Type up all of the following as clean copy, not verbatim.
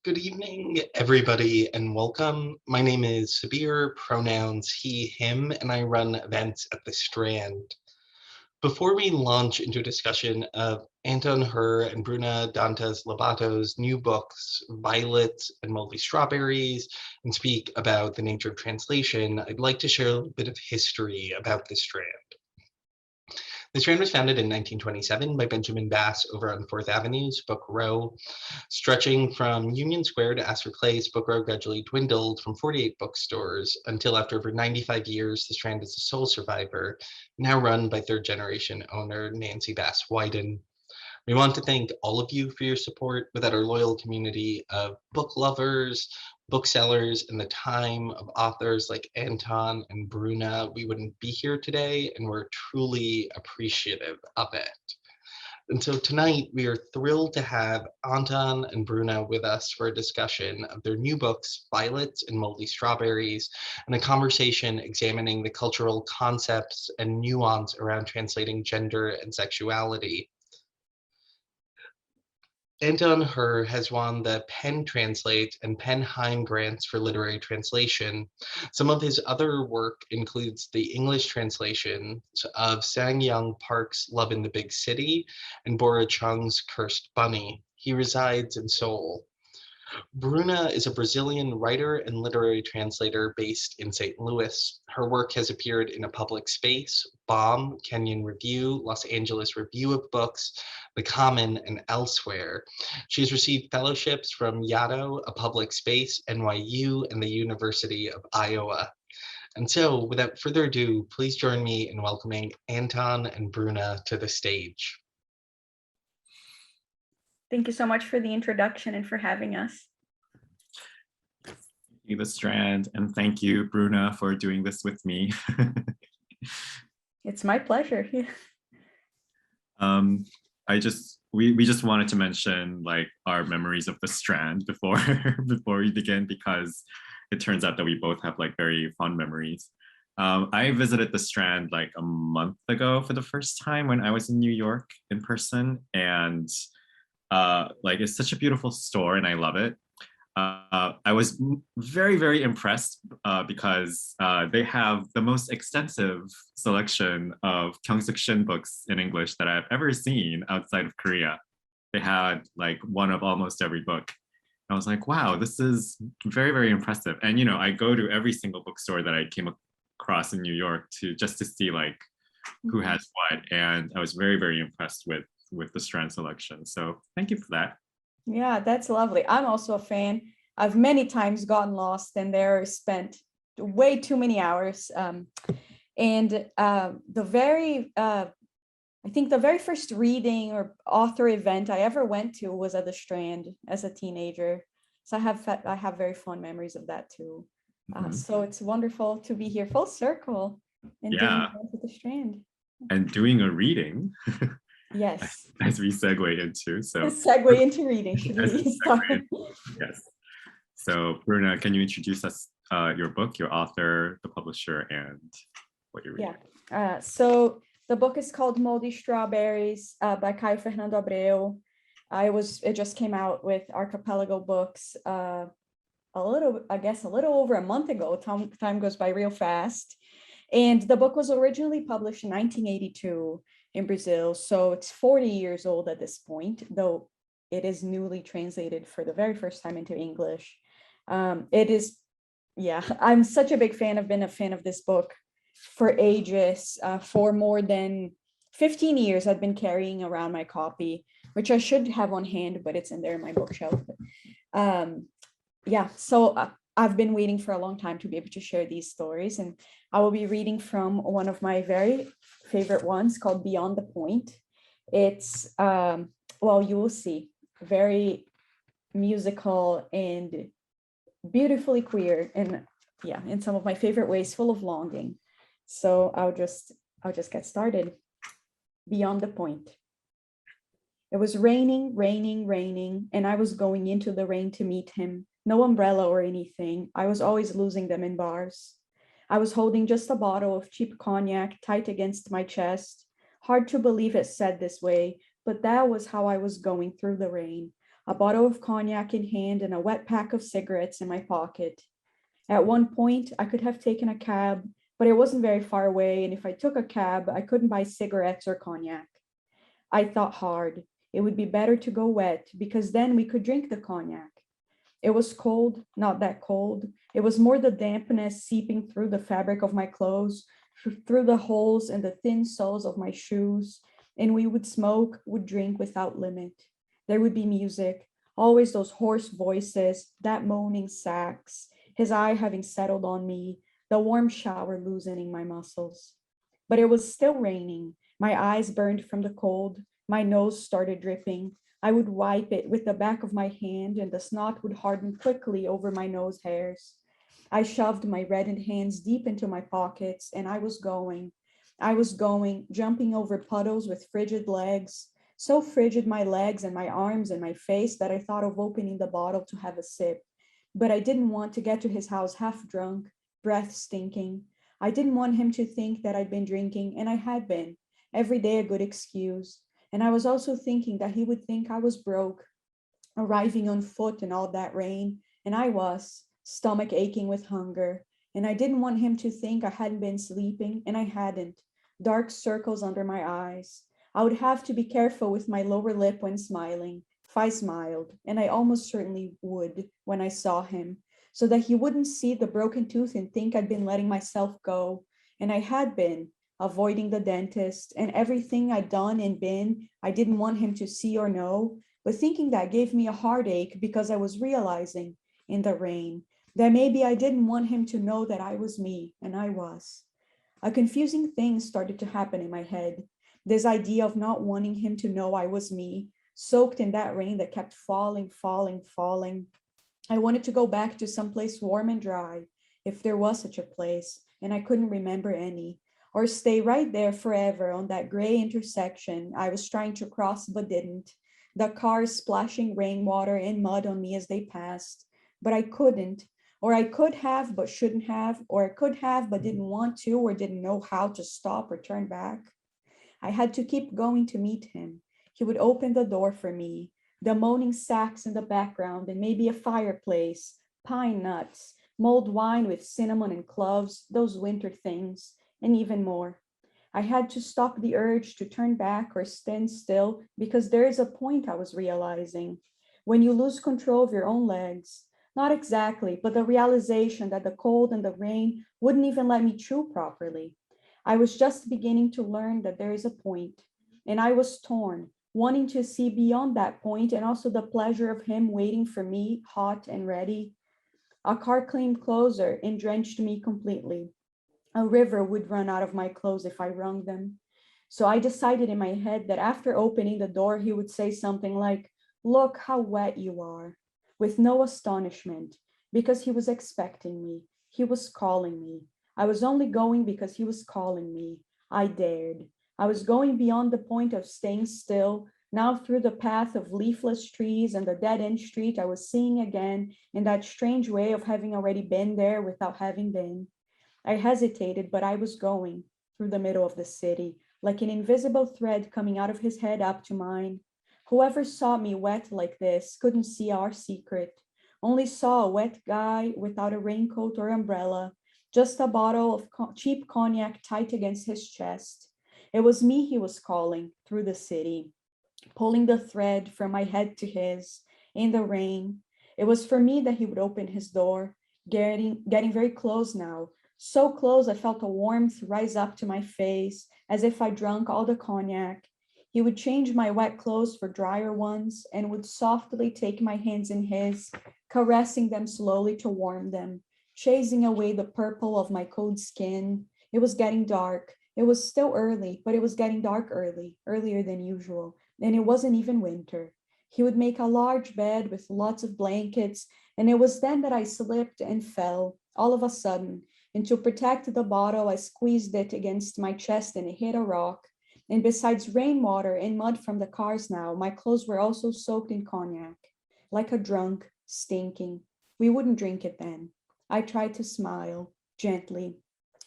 Good evening, everybody, and welcome. My name is Sabir, pronouns he, him, and I run events at the Strand. Before we launch into a discussion of Anton Hur and Bruna Dantas Lobato's new books, Violet and Moldy Strawberries, and speak about the nature of translation, I'd like to share a little bit of history about the Strand. The Strand was founded in 1927 by Benjamin Bass over on 4th Avenue's Book Row. Stretching from Union Square to Astor Place, Book Row gradually dwindled from 48 bookstores until after over 95 years, the Strand is a sole survivor, now run by third-generation owner Nancy Bass Wyden. We want to thank all of you for your support. Without our loyal community of book lovers, booksellers, and the time of authors like Anton and Bruna, we wouldn't be here today, and we're truly appreciative of it. And so tonight, we are thrilled to have Anton and Bruna with us for a discussion of their new books, Violet and Moldy Strawberries, and a conversation examining the cultural concepts and nuance around translating gender and sexuality. Anton Hur has won the Penn Translate and Penn-Heim grants for literary translation. Some of his other work includes the English translations of Sang-Young Park's Love in the Big City and Bora Chung's Cursed Bunny. He resides in Seoul. Bruna is a Brazilian writer and literary translator based in St. Louis. Her work has appeared in A Public Space, Bomb, Kenyon Review, Los Angeles Review of Books, The Common, and elsewhere. She has received fellowships from Yaddo, A Public Space, NYU, and the University of Iowa. And so, without further ado, please join me in welcoming Anton and Bruna to the stage. Thank you so much for the introduction and for having us. Thank you, the Strand, and thank you, Bruna, for doing this with me. It's my pleasure. We just wanted to mention like our memories of the Strand before we begin, because it turns out that we both have like very fond memories. I visited the Strand like a month ago for the first time when I was in New York in person, and like it's such a beautiful store and I love it. I was very, very impressed because they have the most extensive selection of Kyung-Sook Shin books in English that I've ever seen outside of Korea. They had like one of almost every book. I was like, wow, this is very, very impressive. And you know, I go to every single bookstore that I came across in New York just to see like who has what, and I was very, very impressed with the Strand selection. So thank you for that. Yeah, that's lovely. I'm also a fan. I've many times gotten lost and there, spent way too many hours. I think the very first reading or author event I ever went to was at the Strand as a teenager. So I have very fond memories of that too. So it's wonderful to be here full circle and doing events at the Strand. And doing a reading. Yes. As we segue into. So segue into reading. Should we start? Yes. So Bruna, can you introduce us your book, your author, the publisher, and what you're reading? Yeah. So the book is called Moldy Strawberries by Caio Fernando Abreu. It just came out with Archipelago Books a little over a month ago. Time goes by real fast. And the book was originally published in 1982 in Brazil. So it's 40 years old at this point, though it is newly translated for the very first time into English. I'm such a big fan. I've been a fan of this book for ages. For more than 15 years, I've been carrying around my copy, which I should have on hand, but it's in there in my bookshelf. So I've been waiting for a long time to be able to share these stories, and I will be reading from one of my very favorite ones called Beyond the Point. It's, you will see, very musical and beautifully queer, and in some of my favorite ways, full of longing. So I'll just get started. Beyond the Point. It was raining, and I was going into the rain to meet him. No umbrella or anything. I was always losing them in bars. I was holding just a bottle of cheap cognac tight against my chest. Hard to believe it said this way, but that was how I was going through the rain. a bottle of cognac in hand and a wet pack of cigarettes in my pocket. At one point, I could have taken a cab, but it wasn't very far away, and if I took a cab, I couldn't buy cigarettes or cognac. I thought hard. It would be better to go wet, because then we could drink the cognac. It was cold, not that cold. It was more the dampness seeping through the fabric of my clothes, through the holes in the thin soles of my shoes, and we would smoke, would drink without limit. There would be music, always those hoarse voices, that moaning sax, his eye having settled on me, the warm shower loosening my muscles. But it was still raining. My eyes burned from the cold. My nose started dripping. I would wipe it with the back of my hand, and the snot would harden quickly over my nose hairs. I shoved my reddened hands deep into my pockets, and I was going, jumping over puddles with frigid legs, so frigid my legs and my arms and my face that I thought of opening the bottle to have a sip. But I didn't want to get to his house half drunk, breath stinking. I didn't want him to think that I'd been drinking, and I had been. Every day a good excuse. And I was also thinking that he would think I was broke, arriving on foot in all that rain, and I was, stomach aching with hunger. And I didn't want him to think I hadn't been sleeping, and I hadn't. Dark circles under my eyes. I would have to be careful with my lower lip when smiling, if I smiled, and I almost certainly would when I saw him, so that he wouldn't see the broken tooth and think I'd been letting myself go. And I had been, avoiding the dentist, and everything I'd done and been, I didn't want him to see or know, but thinking that gave me a heartache because I was realizing in the rain that maybe I didn't want him to know that I was me, and I was. A confusing thing started to happen in my head. This idea of not wanting him to know I was me, soaked in that rain that kept falling, falling, falling. I wanted to go back to someplace warm and dry, if there was such a place, and I couldn't remember any, or stay right there forever on that gray intersection I was trying to cross but didn't, the cars splashing rainwater and mud on me as they passed. But I couldn't, or I could have but shouldn't have, or I could have but didn't want to, or didn't know how to stop or turn back. I had to keep going to meet him. He would open the door for me, the moaning sax in the background, and maybe a fireplace, pine nuts, mulled wine with cinnamon and cloves, those winter things, and even more. I had to stop the urge to turn back or stand still, because there is a point I was realizing. When you lose control of your own legs, not exactly, but the realization that the cold and the rain wouldn't even let me chew properly. I was just beginning to learn that there is a point, and I was torn, wanting to see beyond that point and also the pleasure of him waiting for me, hot and ready. A car came closer and drenched me completely. A river would run out of my clothes if I wrung them. So I decided in my head that after opening the door, he would say something like, "Look how wet you are," with no astonishment, because he was expecting me. He was calling me. I was only going because he was calling me. I dared. I was going beyond the point of staying still, now through the path of leafless trees and the dead-end street I was seeing again in that strange way of having already been there without having been. I hesitated, but I was going through the middle of the city, like an invisible thread coming out of his head up to mine. Whoever saw me wet like this couldn't see our secret, only saw a wet guy without a raincoat or umbrella, just a bottle of cheap cognac tight against his chest. It was me he was calling through the city, pulling the thread from my head to his, in the rain. It was for me that he would open his door, getting very close now, so close I felt a warmth rise up to my face, as if I drunk all the cognac. He would change my wet clothes for drier ones and would softly take my hands in his, caressing them slowly to warm them, chasing away the purple of my cold skin. It was getting dark. It was still early, but it was getting dark early, earlier than usual, and it wasn't even winter. He would make a large bed with lots of blankets, and it was then that I slipped and fell, all of a sudden, and to protect the bottle, I squeezed it against my chest and it hit a rock. And besides rainwater and mud from the cars now, my clothes were also soaked in cognac, like a drunk, stinking. We wouldn't drink it then. I tried to smile, gently,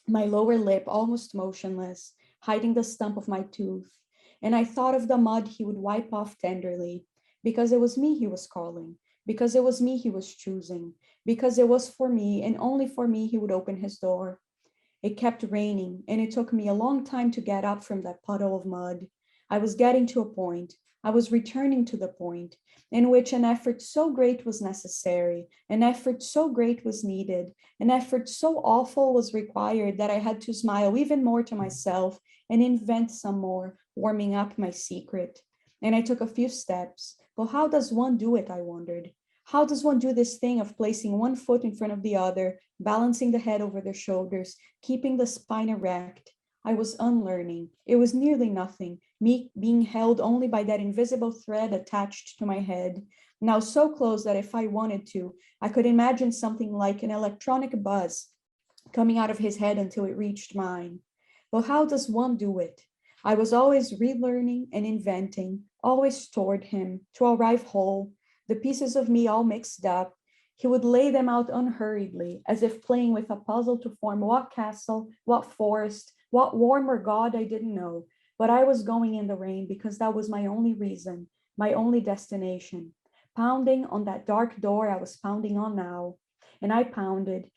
my lower lip almost motionless, hiding the stump of my tooth. And I thought of the mud he would wipe off tenderly, because it was me he was calling, because it was me he was choosing, because it was for me and only for me he would open his door. It kept raining, and it took me a long time to get up from that puddle of mud. I was getting to a point, I was returning to the point, in which an effort so great was necessary, an effort so great was needed, an effort so awful was required that I had to smile even more to myself and invent some more, warming up my secret. And I took a few steps. Well, how does one do it, I wondered? How does one do this thing of placing one foot in front of the other, balancing the head over their shoulders, keeping the spine erect? I was unlearning. It was nearly nothing, me being held only by that invisible thread attached to my head, now so close that if I wanted to, I could imagine something like an electronic buzz coming out of his head until it reached mine. Well, how does one do it? I was always relearning and inventing, always toward him, to arrive whole, the pieces of me all mixed up. He would lay them out unhurriedly, as if playing with a puzzle to form what castle, what forest, what warmer god I didn't know. But I was going in the rain because that was my only reason, my only destination. Pounding on that dark door I was pounding on now. And I pounded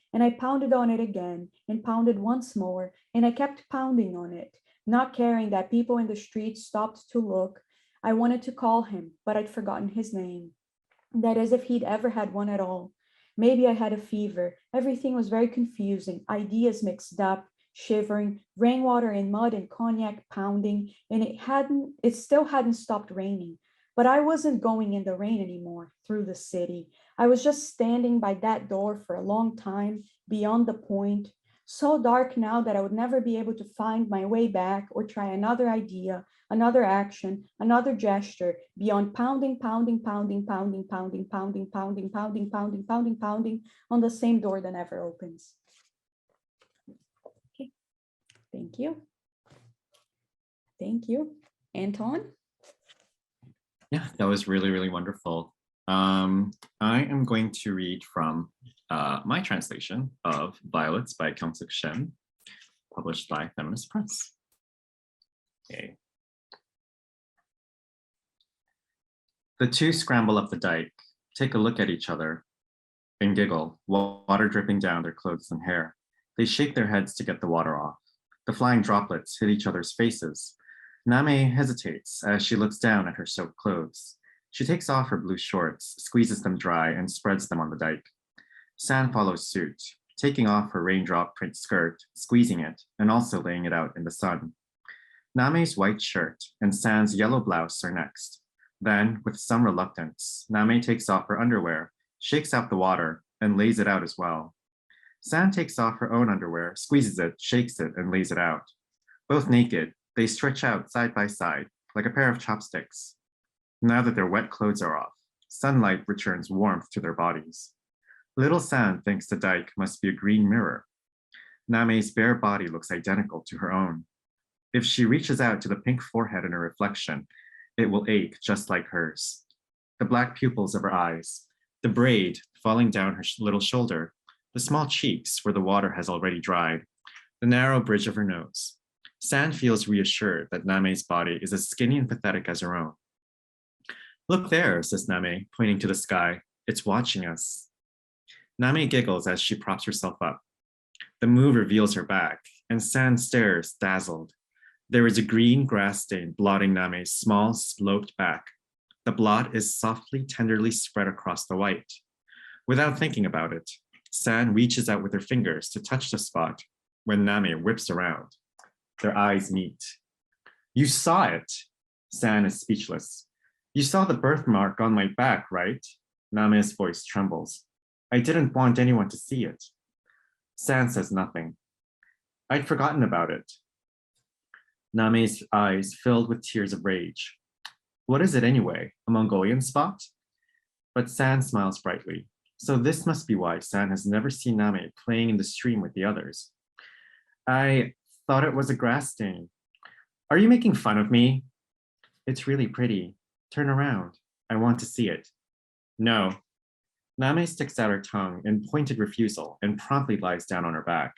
on it again, and pounded once more, and I kept pounding on it, not caring that people in the street stopped to look. I wanted to call him, but I'd forgotten his name. That is, if he'd ever had one at all. Maybe I had a fever. Everything was very confusing, ideas mixed up, shivering, rainwater and mud and cognac pounding, and it still hadn't stopped raining. But I wasn't going in the rain anymore, through the city. I was just standing by that door for a long time, beyond the point, so dark now that I would never be able to find my way back or try another idea, another action, another gesture, beyond pounding, pounding, pounding, pounding, pounding, pounding, pounding, pounding, pounding, pounding, pounding on the same door that never opens. Okay, thank you. Thank you. Anton? Yeah, that was really, really wonderful. I am going to read from my translation of Violets by Kyung-Sook Shin, published by Feminist Press. Okay. The two scramble up the dike, take a look at each other, and giggle, water dripping down their clothes and hair. They shake their heads to get the water off. The flying droplets hit each other's faces. Name hesitates as she looks down at her soaked clothes. She takes off her blue shorts, squeezes them dry, and spreads them on the dike. San follows suit, taking off her raindrop print skirt, squeezing it, and also laying it out in the sun. Name's white shirt and San's yellow blouse are next. Then, with some reluctance, Name takes off her underwear, shakes out the water, and lays it out as well. San takes off her own underwear, squeezes it, shakes it, and lays it out. Both naked, they stretch out side by side, like a pair of chopsticks. Now that their wet clothes are off, sunlight returns warmth to their bodies. Little San thinks the dike must be a green mirror. Name's bare body looks identical to her own. If she reaches out to the pink forehead in her reflection, it will ache just like hers. The black pupils of her eyes, the braid falling down her little shoulder, the small cheeks where the water has already dried, the narrow bridge of her nose. San feels reassured that Name's body is as skinny and pathetic as her own. Look there, says Name, pointing to the sky. It's watching us. Name giggles as she props herself up. The move reveals her back, and San stares, dazzled. There is a green grass stain blotting Name's small, sloped back. The blot is softly, tenderly spread across the white. Without thinking about it, San reaches out with her fingers to touch the spot when Name whips around. Their eyes meet. You saw it. San is speechless. You saw the birthmark on my back, right? Name's voice trembles. I didn't want anyone to see it. San says nothing. I'd forgotten about it. Name's eyes filled with tears of rage. What is it anyway? A Mongolian spot? But San smiles brightly. So this must be why San has never seen Name playing in the stream with the others. I thought it was a grass stain. Are you making fun of me? It's really pretty. Turn around. I want to see it. No. Name sticks out her tongue in pointed refusal and promptly lies down on her back.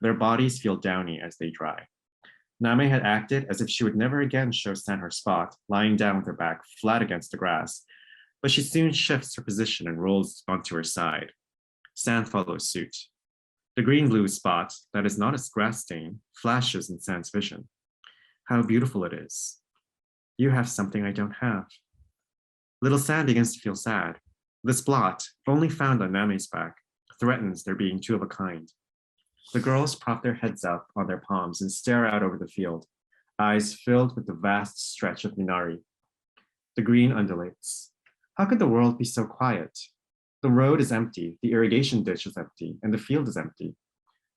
Their bodies feel downy as they dry. Name had acted as if she would never again show San her spot, lying down with her back flat against the grass, but she soon shifts her position and rolls onto her side. Sand follows suit. The green-blue spot that is not a grass stain flashes in Sand's vision. How beautiful it is. You have something I don't have. Little Sand begins to feel sad. This blot, only found on Name's back, threatens their being two of a kind. The girls prop their heads up on their palms and stare out over the field, eyes filled with the vast stretch of Minari. The green undulates. How could the world be so quiet? The road is empty, the irrigation ditch is empty, and the field is empty.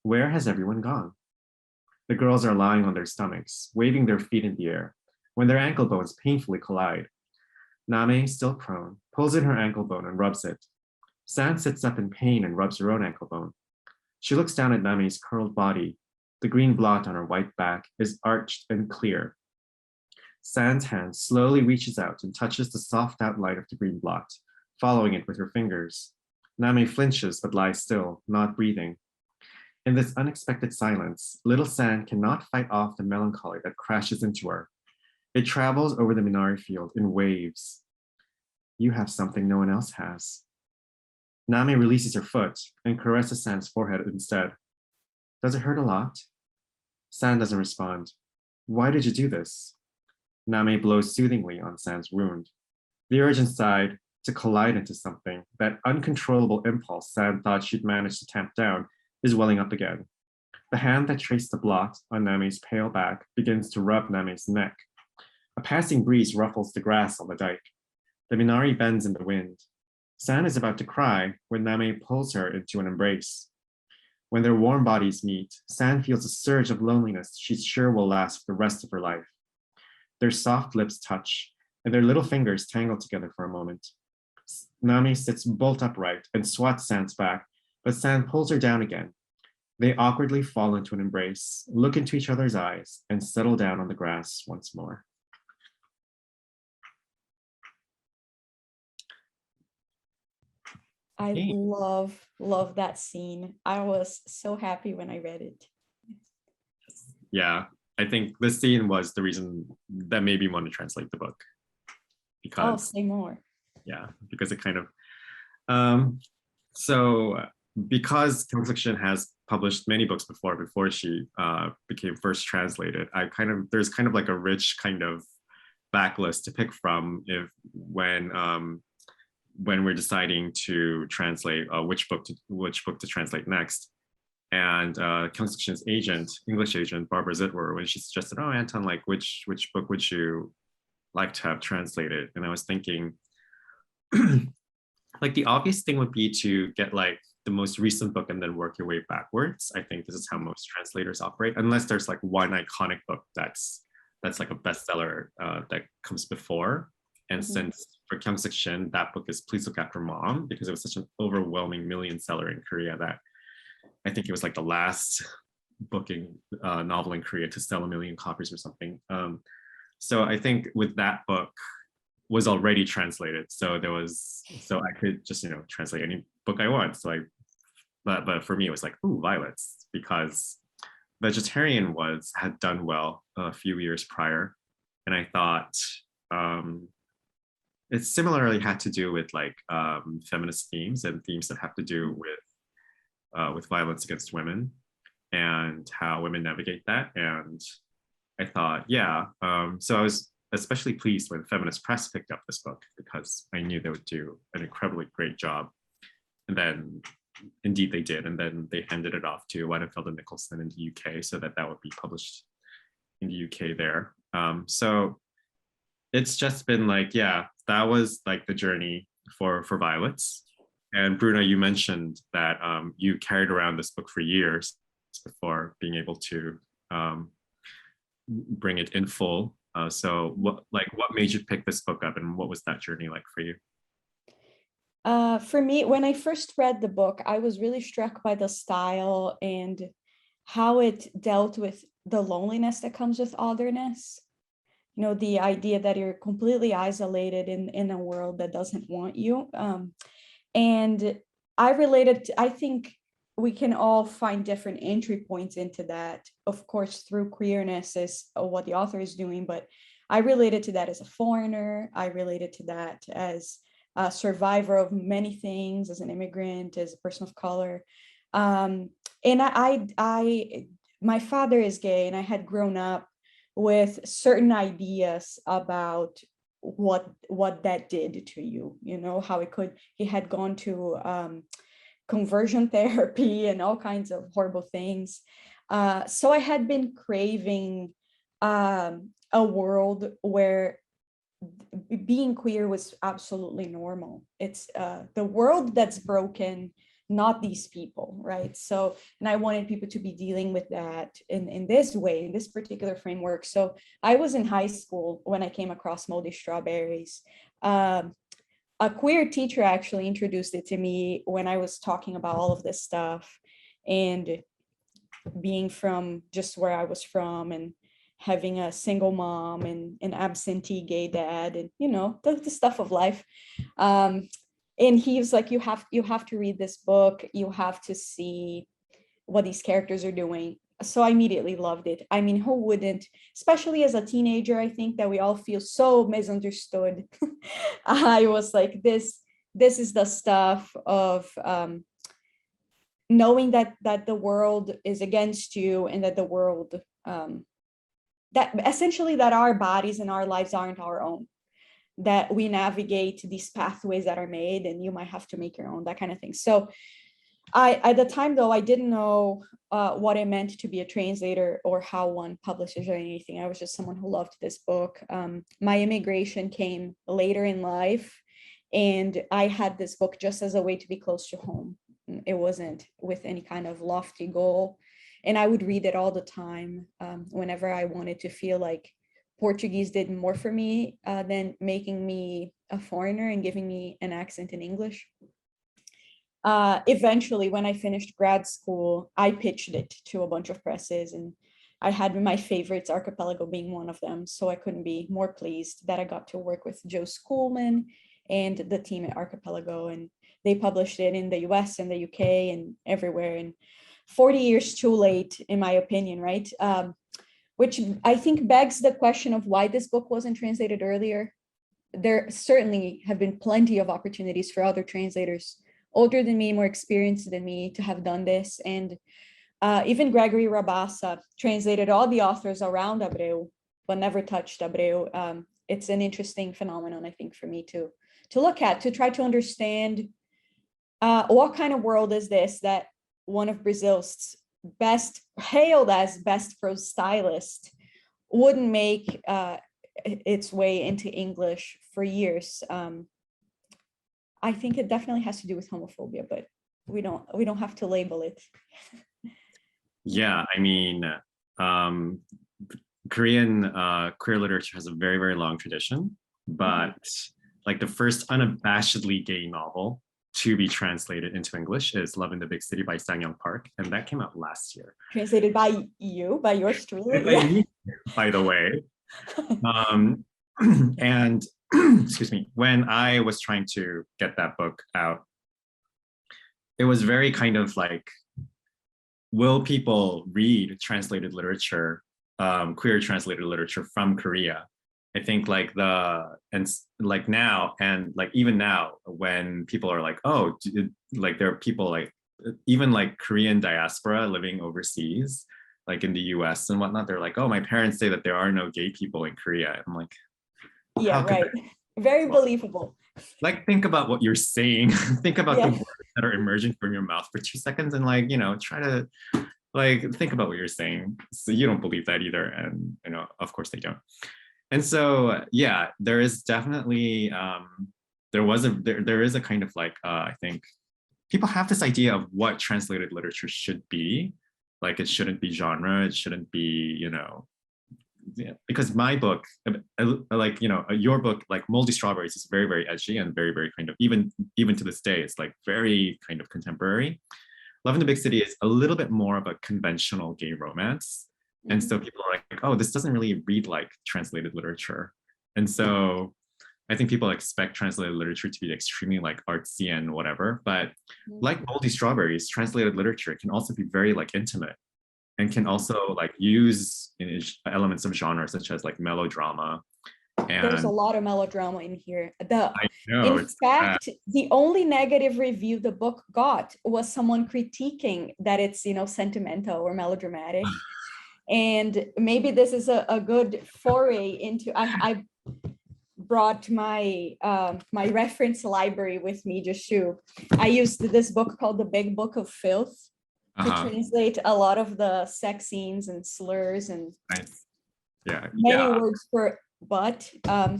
Where has everyone gone? The girls are lying on their stomachs, waving their feet in the air, when their ankle bones painfully collide. Name, still prone, pulls in her ankle bone and rubs it. Sand sits up in pain and rubs her own ankle bone. She looks down at Name's curled body. The green blot on her white back is arched and clear. Sand's hand slowly reaches out and touches the soft outline of the green blot, following it with her fingers. Name flinches but lies still, not breathing. In this unexpected silence, little Sand cannot fight off the melancholy that crashes into her. It travels over the Minari field in waves. You have something no one else has. Name releases her foot and caresses Sand's forehead instead. Does it hurt a lot? Sand doesn't respond. Why did you do this? Name blows soothingly on Sand's wound. The urge inside to collide into something, that uncontrollable impulse Sand thought she'd managed to tamp down, is welling up again. The hand that traced the blot on Name's pale back begins to rub Name's neck. A passing breeze ruffles the grass on the dike. The Minari bends in the wind. Sand is about to cry when Name pulls her into an embrace. When their warm bodies meet, Sand feels a surge of loneliness she's sure will last for the rest of her life. Their soft lips touch, and their little fingers tangle together for a moment. Name sits bolt upright and swats Sand's back, but Sand pulls her down again. They awkwardly fall into an embrace, look into each other's eyes, and settle down on the grass once more. I love that scene. I was so happy when I read it. Yeah, I think this scene was the reason that made me want to translate the book. Because say more. Yeah, because it kind of because Kyung-Sook Shin has published many books before she became first translated, there's kind of like a rich kind of backlist to pick from when we're deciding to translate which book to translate next. And Kyung-Sook Shin's English agent, Barbara Zitwer, when she suggested, "Oh, Anton, like which book would you like to have translated?" And I was thinking, like the obvious thing would be to get like the most recent book and then work your way backwards. I think this is how most translators operate, unless there's like one iconic book that's like a bestseller that comes before. And since for Kyung-Sook Shin, that book is Please Look After Mom, because it was such an overwhelming million seller in Korea that I think it was like the last novel in Korea to sell 1 million copies or something. So I think with that book was already translated, so I could just translate any book I want. But for me it was like, ooh, Violets, because Vegetarian had done well a few years prior, and I thought it similarly had to do with like feminist themes and themes that have to do with violence against women and how women navigate that. And I thought, yeah. So I was especially pleased when Feminist Press picked up this book, because I knew they would do an incredibly great job. And then indeed they did. And then they handed it off to Weidenfeld and Nicholson in the UK so that would be published in the UK there. So it's just been like, yeah, that was like the journey for Violets. And Bruna, you mentioned that you carried around this book for years before being able to bring it in full. So what made you pick this book up, and what was that journey like for you? For me, when I first read the book, I was really struck by the style and how it dealt with the loneliness that comes with otherness. The idea that you're completely isolated in a world that doesn't want you. And I think we can all find different entry points into that, of course, through queerness is what the author is doing, but I related to that as a foreigner. I related to that as a survivor of many things, as an immigrant, as a person of color. And my father is gay, and I had grown up with certain ideas about what that did to you, you know, how it could, he had gone to conversion therapy and all kinds of horrible things. So I had been craving a world where being queer was absolutely normal. It's the world that's broken, not these people, right? So, and I wanted people to be dealing with that in this way, in this particular framework. So I was in high school when I came across Moldy Strawberries. A queer teacher actually introduced it to me when I was talking about all of this stuff, and being from just where I was from, and having a single mom and an absentee gay dad, and you know, the stuff of life. And he was like, you have to read this book, you have to see what these characters are doing. So I immediately loved it. I mean, who wouldn't? Especially as a teenager, I think that we all feel so misunderstood. I was like, this is the stuff of knowing that the world is against you, and that the world that essentially that our bodies and our lives aren't our own, that we navigate these pathways that are made, and you might have to make your own, that kind of thing. So I, at the time though, I didn't know what it meant to be a translator or how one publishes or anything. I was just someone who loved this book. My immigration came later in life, and I had this book just as a way to be close to home. It wasn't with any kind of lofty goal. And I would read it all the time whenever I wanted to feel like Portuguese did more for me than making me a foreigner and giving me an accent in English. Eventually, when I finished grad school, I pitched it to a bunch of presses, and I had my favorites, Archipelago being one of them. So I couldn't be more pleased that I got to work with Joe Schoolman and the team at Archipelago, and they published it in the US and the UK and everywhere. And 40 years too late, in my opinion, right? Which I think begs the question of why this book wasn't translated earlier. There certainly have been plenty of opportunities for other translators older than me, more experienced than me, to have done this. And even Gregory Rabassa translated all the authors around Abreu, but never touched Abreu. It's an interesting phenomenon, I think, for me to look at, to try to understand what kind of world is this that one of Brazil's best, hailed as best prose stylist, wouldn't make its way into English for years. I think it definitely has to do with homophobia, but we don't have to label it. Yeah, I mean, Korean queer literature has a very, very long tradition, but like the first unabashedly gay novel to be translated into English is Love in the Big City by Sang-Young Park, and that came out last year. Translated by you, by yours truly. By me, by the way. And excuse me, when I was trying to get that book out, it was very kind of like, will people read translated literature, queer translated literature from Korea? I think like now, and like even now, when people are like, oh, like there are people like, even like Korean diaspora living overseas, like in the US and whatnot, they're like, oh, my parents say that there are no gay people in Korea. I'm like, yeah, right. Very believable. Like, think about what you're saying. Think about the words that are emerging from your mouth for 2 seconds, and like, you know, try to like think about what you're saying. So you don't believe that either, and you know, of course they don't. And so, yeah, there is definitely there is a kind of like I think people have this idea of what translated literature should be. Like, it shouldn't be genre. It shouldn't be, you know. Yeah, because my book, like, you know, your book, like Moldy Strawberries, is very, very edgy and very, very kind of, even to this day, it's like very kind of contemporary. Love in the Big City is a little bit more of a conventional gay romance. And so people are like, oh, this doesn't really read like translated literature. And so I think people expect translated literature to be extremely like artsy and whatever. But like Moldy Strawberries, translated literature can also be very like intimate, and can also like use elements of genre such as like melodrama. And there's a lot of melodrama in here. No, In it's fact, the only negative review the book got was someone critiquing that it's, sentimental or melodramatic. And maybe this is a good foray into, I brought my my reference library with me just to, I used this book called The Big Book of Filth to translate a lot of the sex scenes and slurs and nice. Yeah. many words for but. But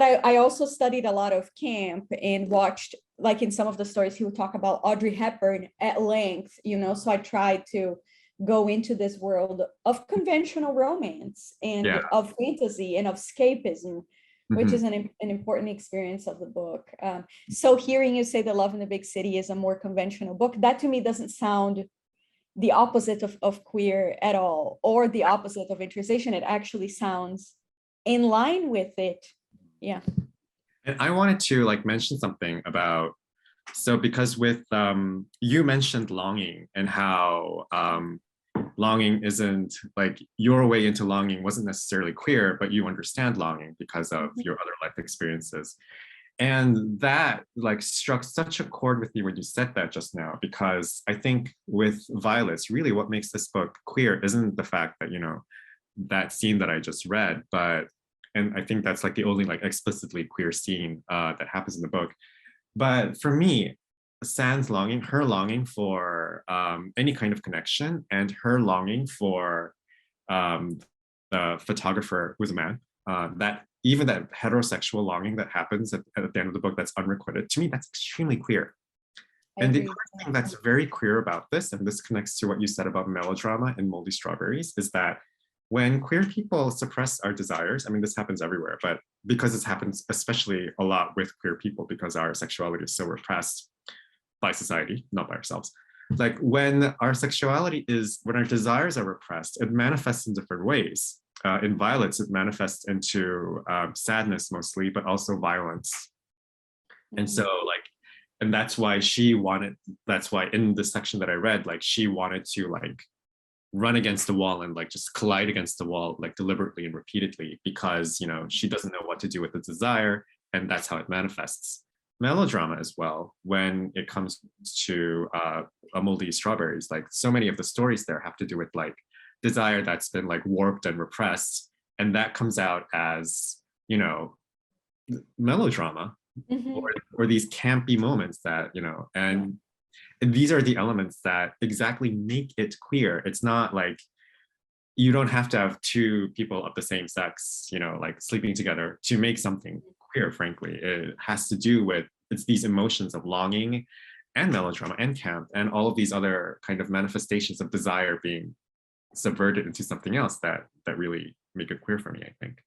I also studied a lot of camp and watched, like in some of the stories, he would talk about Audrey Hepburn at length, so I tried to go into this world of conventional romance and of fantasy and of escapism, which is an important experience of the book. So hearing you say The Love in the Big City is a more conventional book, that to me doesn't sound the opposite of queer at all, or the opposite of interiorization. It actually sounds in line with it. Yeah. And I wanted to mention something about, so because with you mentioned longing and how longing isn't your way into longing wasn't necessarily queer, but you understand longing because of your other life experiences. And that struck such a chord with me when you said that just now, because I think with Violets, really what makes this book queer isn't the fact that, that scene that I just read, and I think that's the only explicitly queer scene that happens in the book. But for me, San's longing, her longing for any kind of connection, and her longing for the photographer who's a man, that even that heterosexual longing that happens at the end of the book that's unrequited, to me, that's extremely queer. And the other thing that's very queer about this, and this connects to what you said about melodrama in Moldy Strawberries, is that when queer people suppress our desires, I mean, this happens everywhere, but because this happens especially a lot with queer people, because our sexuality is so repressed by society, not by ourselves. When our desires are repressed, it manifests in different ways. In Violets, it manifests into sadness mostly, but also violence. And so and that's why in the section that I read, she wanted to run against the wall and just collide against the wall deliberately and repeatedly, because she doesn't know what to do with the desire, and that's how it manifests. Melodrama as well, when it comes to Moldy Strawberries, so many of the stories there have to do with desire that's been warped and repressed, and that comes out as melodrama, or these campy moments that and these are the elements that exactly make it queer. It's not you don't have to have two people of the same sex sleeping together to make something queer. Frankly, it has to do with, it's these emotions of longing and melodrama and camp and all of these other kind of manifestations of desire being subverted into something else that really make it queer for me, I think.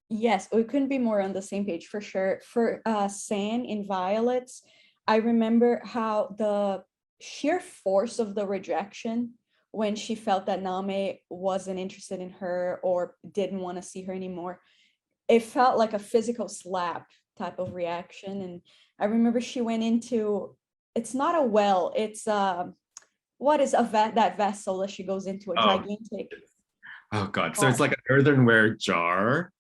Yes, we couldn't be more on the same page, for sure. For San in Violets, I remember how the sheer force of the rejection when she felt that Name wasn't interested in her or didn't want to see her anymore, it felt like a physical slap type of reaction. And I remember she went into, it's not a well, it's what is that vessel that she goes into, a gigantic. Oh God, so it's like an earthenware jar.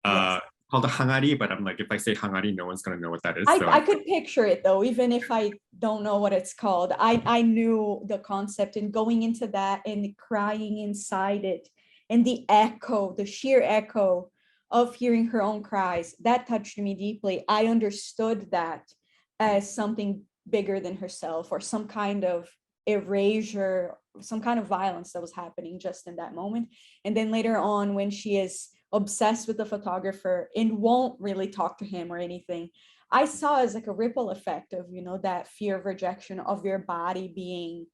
Yes. Called a hangari, but I'm if I say hangari, no one's gonna know what that is. I could picture it though, even if I don't know what it's called. I knew the concept, and going into that and crying inside it, and the echo, the sheer echo of hearing her own cries, that touched me deeply. I understood that as something bigger than herself, or some kind of erasure, some kind of violence that was happening just in that moment. And then later on, when she is obsessed with the photographer and won't really talk to him or anything, I saw as like a ripple effect of, that fear of rejection, of your body being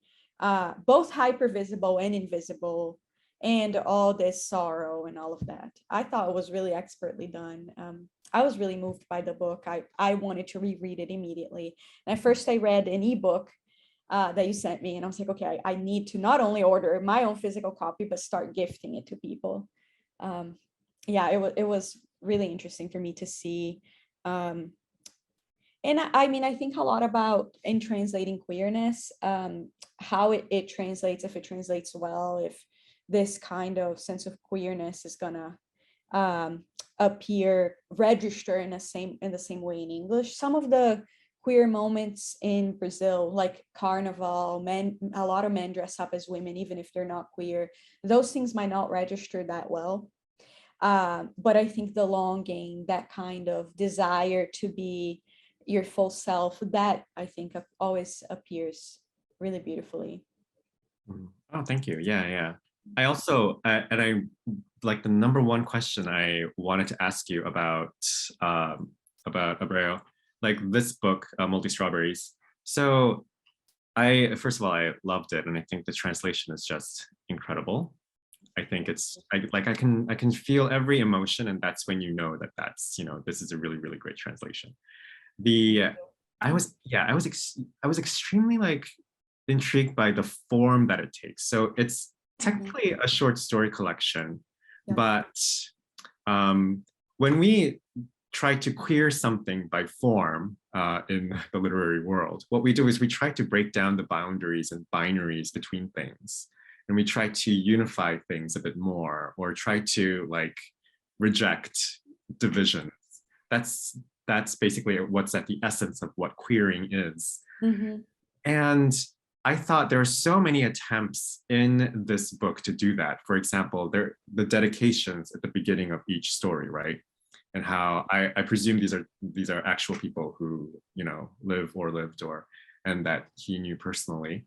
both hyper visible and invisible, and all this sorrow and all of that. I thought it was really expertly done. I was really moved by the book. I wanted to reread it immediately. And at first I read an ebook that you sent me, and I was like, okay, I need to not only order my own physical copy, but start gifting it to people. Yeah, it was really interesting for me to see. And I mean, I think a lot about, in translating queerness, how it translates, if it translates well, if this kind of sense of queerness is gonna appear, register in the same way in English. Some of the queer moments in Brazil, like carnival, a lot of men dress up as women, even if they're not queer. Those things might not register that well. But I think the longing, that kind of desire to be your full self, that I think always appears really beautifully. Oh, thank you. Yeah. I also, and I like the number one question I wanted to ask you about Abreu, like this book, Moldy Strawberries. So first of all, I loved it, and I think the translation is just incredible. I think I can feel every emotion, and that's when you know that this is a really, really great translation. I was extremely like intrigued by the form that it takes. So it's technically a short story collection, but when we try to queer something by form in the literary world, what we do is we try to break down the boundaries and binaries between things, and we try to unify things a bit more, or try to like reject divisions. That's basically what's at the essence of what queering is. And I thought there are so many attempts in this book to do that. For example, the dedications at the beginning of each story, right? And how I presume these are actual people who live or lived and that he knew personally.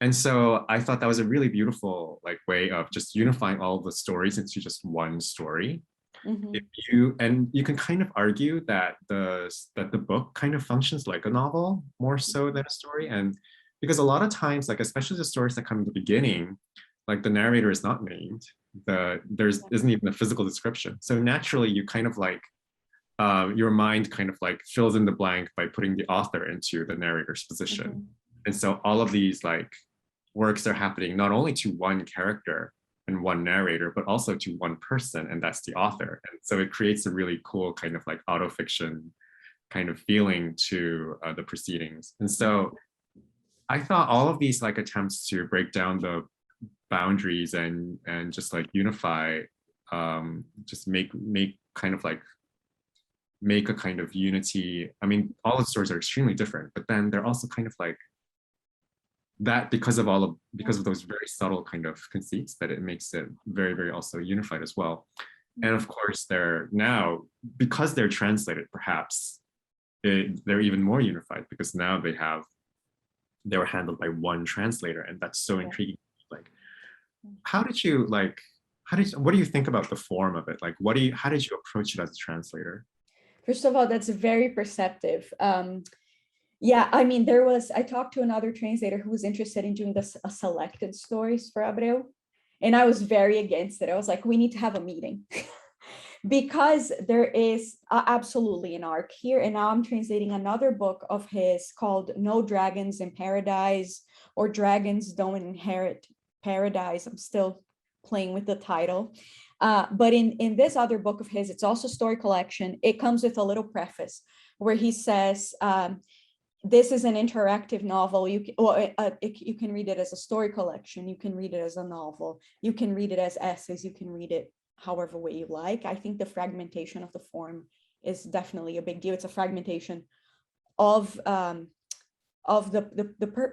And so I thought that was a really beautiful like way of just unifying all the stories into just one story. You can kind of argue that the book kind of functions like a novel more so than a story, and because a lot of times, like especially the stories that come in the beginning, like the narrator is not named, isn't even a physical description. So naturally, you kind of like your mind kind of like fills in the blank by putting the author into the narrator's position, and so all of these like works are happening not only to one character and one narrator, but also to one person, and that's the author. And so it creates a really cool kind of like autofiction kind of feeling to the proceedings. And so I thought all of these like attempts to break down the boundaries and just like unify, just make kind of like make a kind of unity. I mean, all the stories are extremely different, but then they're also kind of like that because of those very subtle kind of conceits, that it makes it very, very also unified as well. And of course, they're now, because they're translated, perhaps they're even more unified, because now they were handled by one translator, and that's so intriguing. Like, what do you think about the form of it? Like, how did you approach it as a translator? First of all, that's very perceptive. Yeah, I mean, I talked to another translator who was interested in doing a selected stories for Abreu, and I was very against it. I was like, we need to have a meeting because there is absolutely an arc here. And now I'm translating another book of his called No Dragons in Paradise, or Dragons Don't Inherit Paradise. I'm still playing with the title. But in this other book of his, it's also a story collection. It comes with a little preface where he says, this is an interactive novel. You can read it as a story collection. You can read it as a novel. You can read it as essays. You can read it however way you like. I think the fragmentation of the form is definitely a big deal. It's a fragmentation of the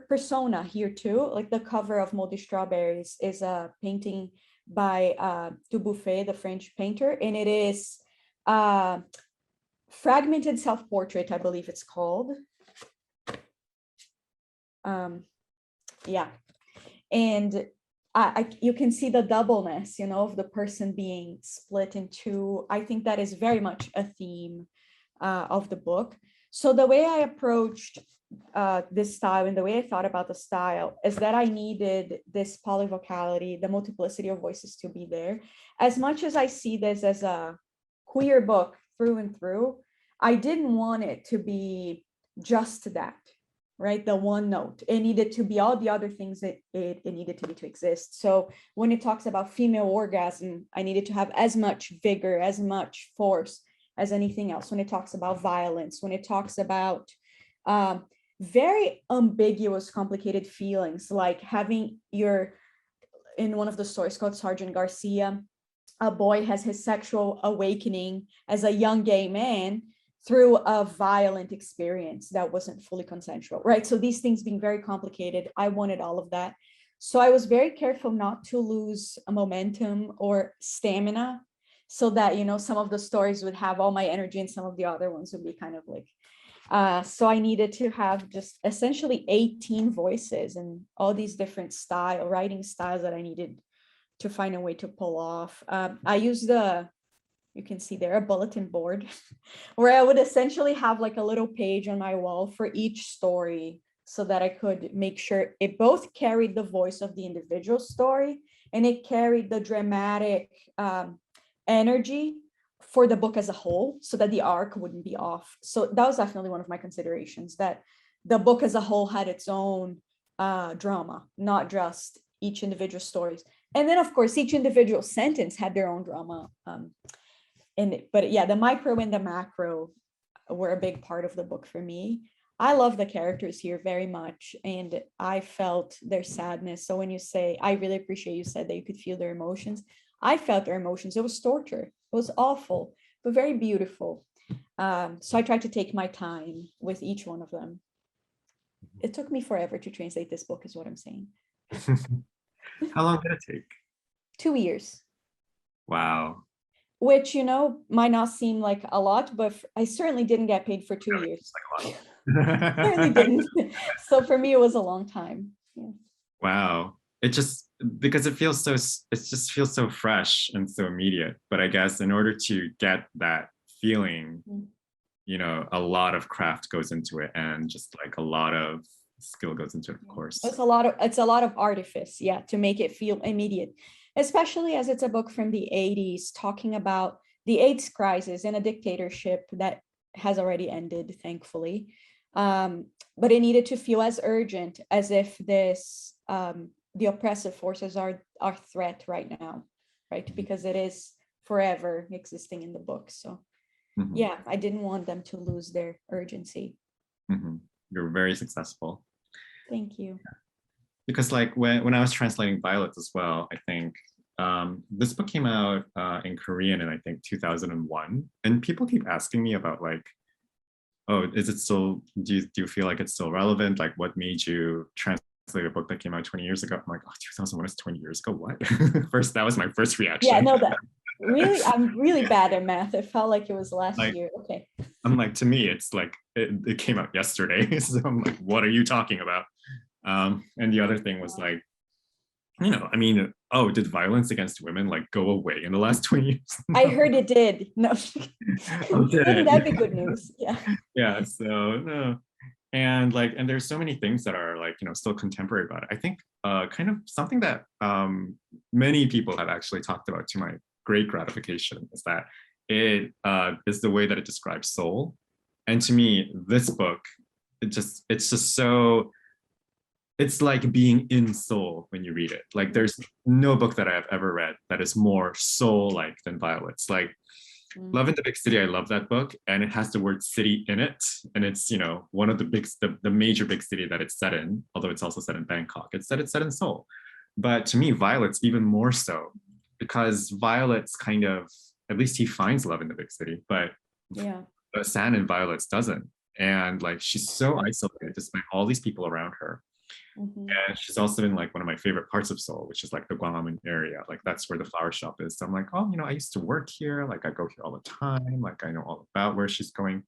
persona here too. Like the cover of Moldy Strawberries is a painting by Dubuffet, the French painter, and it is fragmented self-portrait, I believe it's called. Yeah, and you can see the doubleness, of the person being split in two. I think that is very much a theme of the book. So the way I approached this style, and the way I thought about the style, is that I needed this polyvocality, the multiplicity of voices to be there. As much as I see this as a queer book through and through, I didn't want it to be just that, right? The one note. It needed to be all the other things that it needed to be to exist. So when it talks about female orgasm, I needed to have as much vigor, as much force as anything else. When it talks about violence, when it talks about very ambiguous, complicated feelings, like having in one of the stories called Sergeant Garcia, a boy has his sexual awakening as a young gay man through a violent experience that wasn't fully consensual, right? So these things being very complicated, I wanted all of that. So I was very careful not to lose a momentum or stamina, so that, you know, some of the stories would have all my energy and some of the other ones would be kind of like, so I needed to have just essentially 18 voices and all these different writing styles that I needed to find a way to pull off. I used you can see there, a bulletin board where I would essentially have like a little page on my wall for each story, so that I could make sure it both carried the voice of the individual story and it carried the dramatic energy for the book as a whole, so that the arc wouldn't be off. So that was definitely one of my considerations, that the book as a whole had its own drama, not just each individual stories. And then of course, each individual sentence had their own drama. But yeah, the micro and the macro were a big part of the book for me. I love the characters here very much, and I felt their sadness. So when you say, I really appreciate you said that you could feel their emotions. I felt their emotions. It was torture. It was awful, but very beautiful. So I tried to take my time with each one of them. It took me forever to translate this book, is what I'm saying. How long did it take? 2 years. Wow. Which, you know, might not seem like a lot, but I certainly didn't get paid for 2 years. Certainly didn't. So for me, it was a long time. Yeah. Wow. It just, because it just feels so fresh and so immediate. But I guess in order to get that feeling, you know, a lot of craft goes into it, and just like a lot of skill goes into it, of course. It's a lot of artifice, yeah, to make it feel immediate, especially as it's a book from the 80s talking about the AIDS crisis and a dictatorship that has already ended, thankfully. But it needed to feel as urgent as if this the oppressive forces are our threat right now, right? Because it is forever existing in the book. So yeah, I didn't want them to lose their urgency. You're very successful. Thank you. Because like when I was translating Violet as well, I think this book came out in Korean in I think 2001, and people keep asking me about like, oh, is it still, do you feel like it's still relevant? Like, what made you translate a book that came out 20 years ago? I'm like, oh, 2001 is 20 years ago, what? That was my first reaction. Yeah, no, that really, I'm really bad at math. It felt like it was last year. Okay. I'm like, to me, it's like, it came out yesterday. So I'm like, what are you talking about? And the other thing was like, you know, I mean, oh, did violence against women like go away in the last 20 years? No. I heard it did. No. Oh, did it? That'd be good news. Yeah. Yeah, so no. And like, and there's so many things that are like, you know, still contemporary about it. I think kind of something that many people have actually talked about, to my great gratification, is that it is the way that it describes soul. And to me, this book, it's just so, it's like being in Seoul when you read it. Like there's no book that I have ever read that is more soul-like than Violet's. Like Love in the Big City, I love that book, and it has the word city in it, and it's, you know, one of the major big city that it's set in, although it's also set in Bangkok. It's set in Seoul. But to me, Violet's even more so, because Violet's kind of, at least he finds love in the big city, but yeah, San in Violet's doesn't. And like she's so isolated despite all these people around her. And she's also in like one of my favorite parts of Seoul, which is like the Gwanghwamun area. Like that's where the flower shop is. So I'm like, oh, you know, I used to work here. Like I go here all the time. Like I know all about where she's going.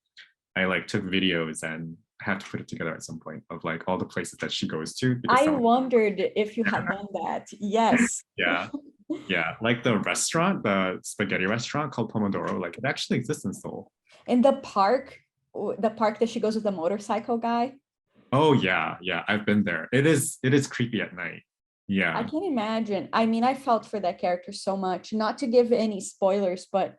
I like took videos, and I have to put it together at some point, of like all the places that she goes to. I wondered if you had done that. Yes. Yeah. Yeah. Like the restaurant, the spaghetti restaurant called Pomodoro, like it actually exists in Seoul. In the park that she goes with the motorcycle guy. Oh yeah, yeah, I've been there. It is creepy at night. Yeah. I can imagine. I mean, I felt for that character so much. Not to give any spoilers, but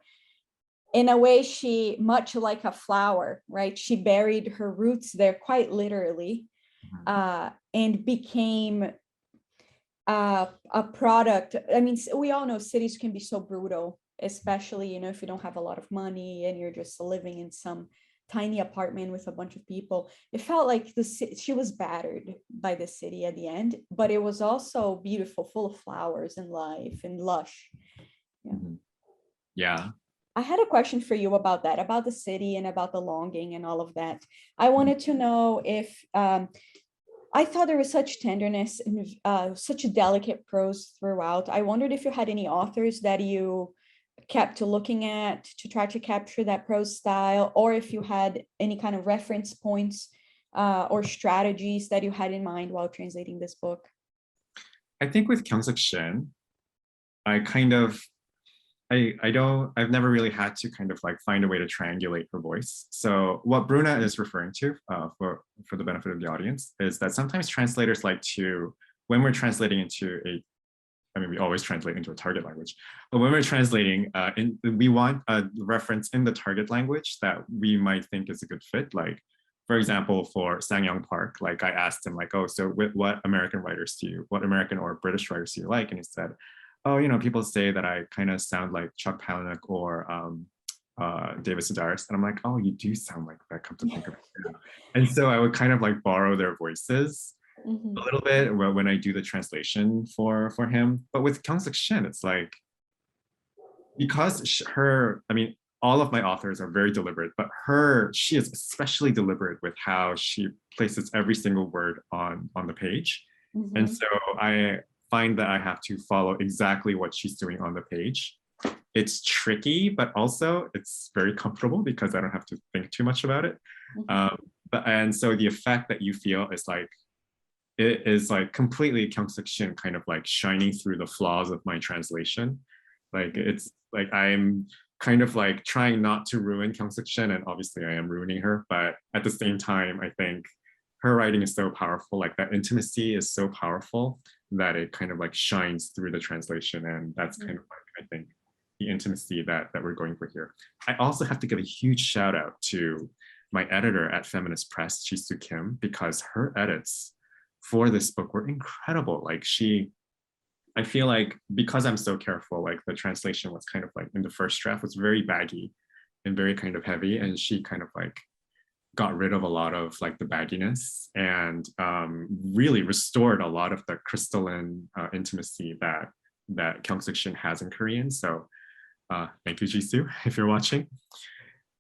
in a way, she, much like a flower, right? She buried her roots there quite literally, and became a product. I mean, we all know cities can be so brutal, especially, you know, if you don't have a lot of money and you're just living in some tiny apartment with a bunch of people. It felt like she was battered by the city at the end, but it was also beautiful, full of flowers and life and lush. Yeah. Yeah. I had a question for you about that, about the city and about the longing and all of that. I wanted to know if I thought there was such tenderness and such delicate prose throughout. I wondered if you had any authors that you kept looking at to try to capture that prose style, or if you had any kind of reference points or strategies that you had in mind while translating this book. I think with Kyung-Sook Shin, I kind of I've never really had to kind of like find a way to triangulate her voice. So what Bruna is referring to, for the benefit of the audience, is that sometimes translators like to, when we're translating into I mean, we always translate into a target language, but when we're translating, we want a reference in the target language that we might think is a good fit. Like, for example, for Sang-Young Park, like I asked him, like, oh, so what American or British writers do you like? And he said, oh, people say that I kind of sound like Chuck Palahniuk or David Sedaris. And I'm like, oh, you do sound like that, come to think of it. Yeah. And so I would kind of like borrow their voices a little bit when I do the translation for him. But with Kyung-Sook Shin, it's like, because all of my authors are very deliberate, but she is especially deliberate with how she places every single word on the page. And so I find that I have to follow exactly what she's doing on the page. It's tricky, but also it's very comfortable because I don't have to think too much about it. And so the effect that you feel is like, it is like completely Kyung-Sook Shin kind of like shining through the flaws of my translation. Like, it's like I'm kind of like trying not to ruin Kyung-Sook Shin, and obviously I am ruining her, but at the same time, I think her writing is so powerful, like that intimacy is so powerful that it kind of like shines through the translation. And that's kind of like, I think, the intimacy that we're going for here. I also have to give a huge shout out to my editor at Feminist Press, Ji-Soo Kim, because her edits for this book were incredible. Like, I feel like because I'm so careful, like the translation was kind of like in the first draft was very baggy and very kind of heavy. And she kind of like got rid of a lot of like the bagginess and really restored a lot of the crystalline intimacy that Kyung-Sook Shin has in Korean. So thank you, Jisoo, if you're watching.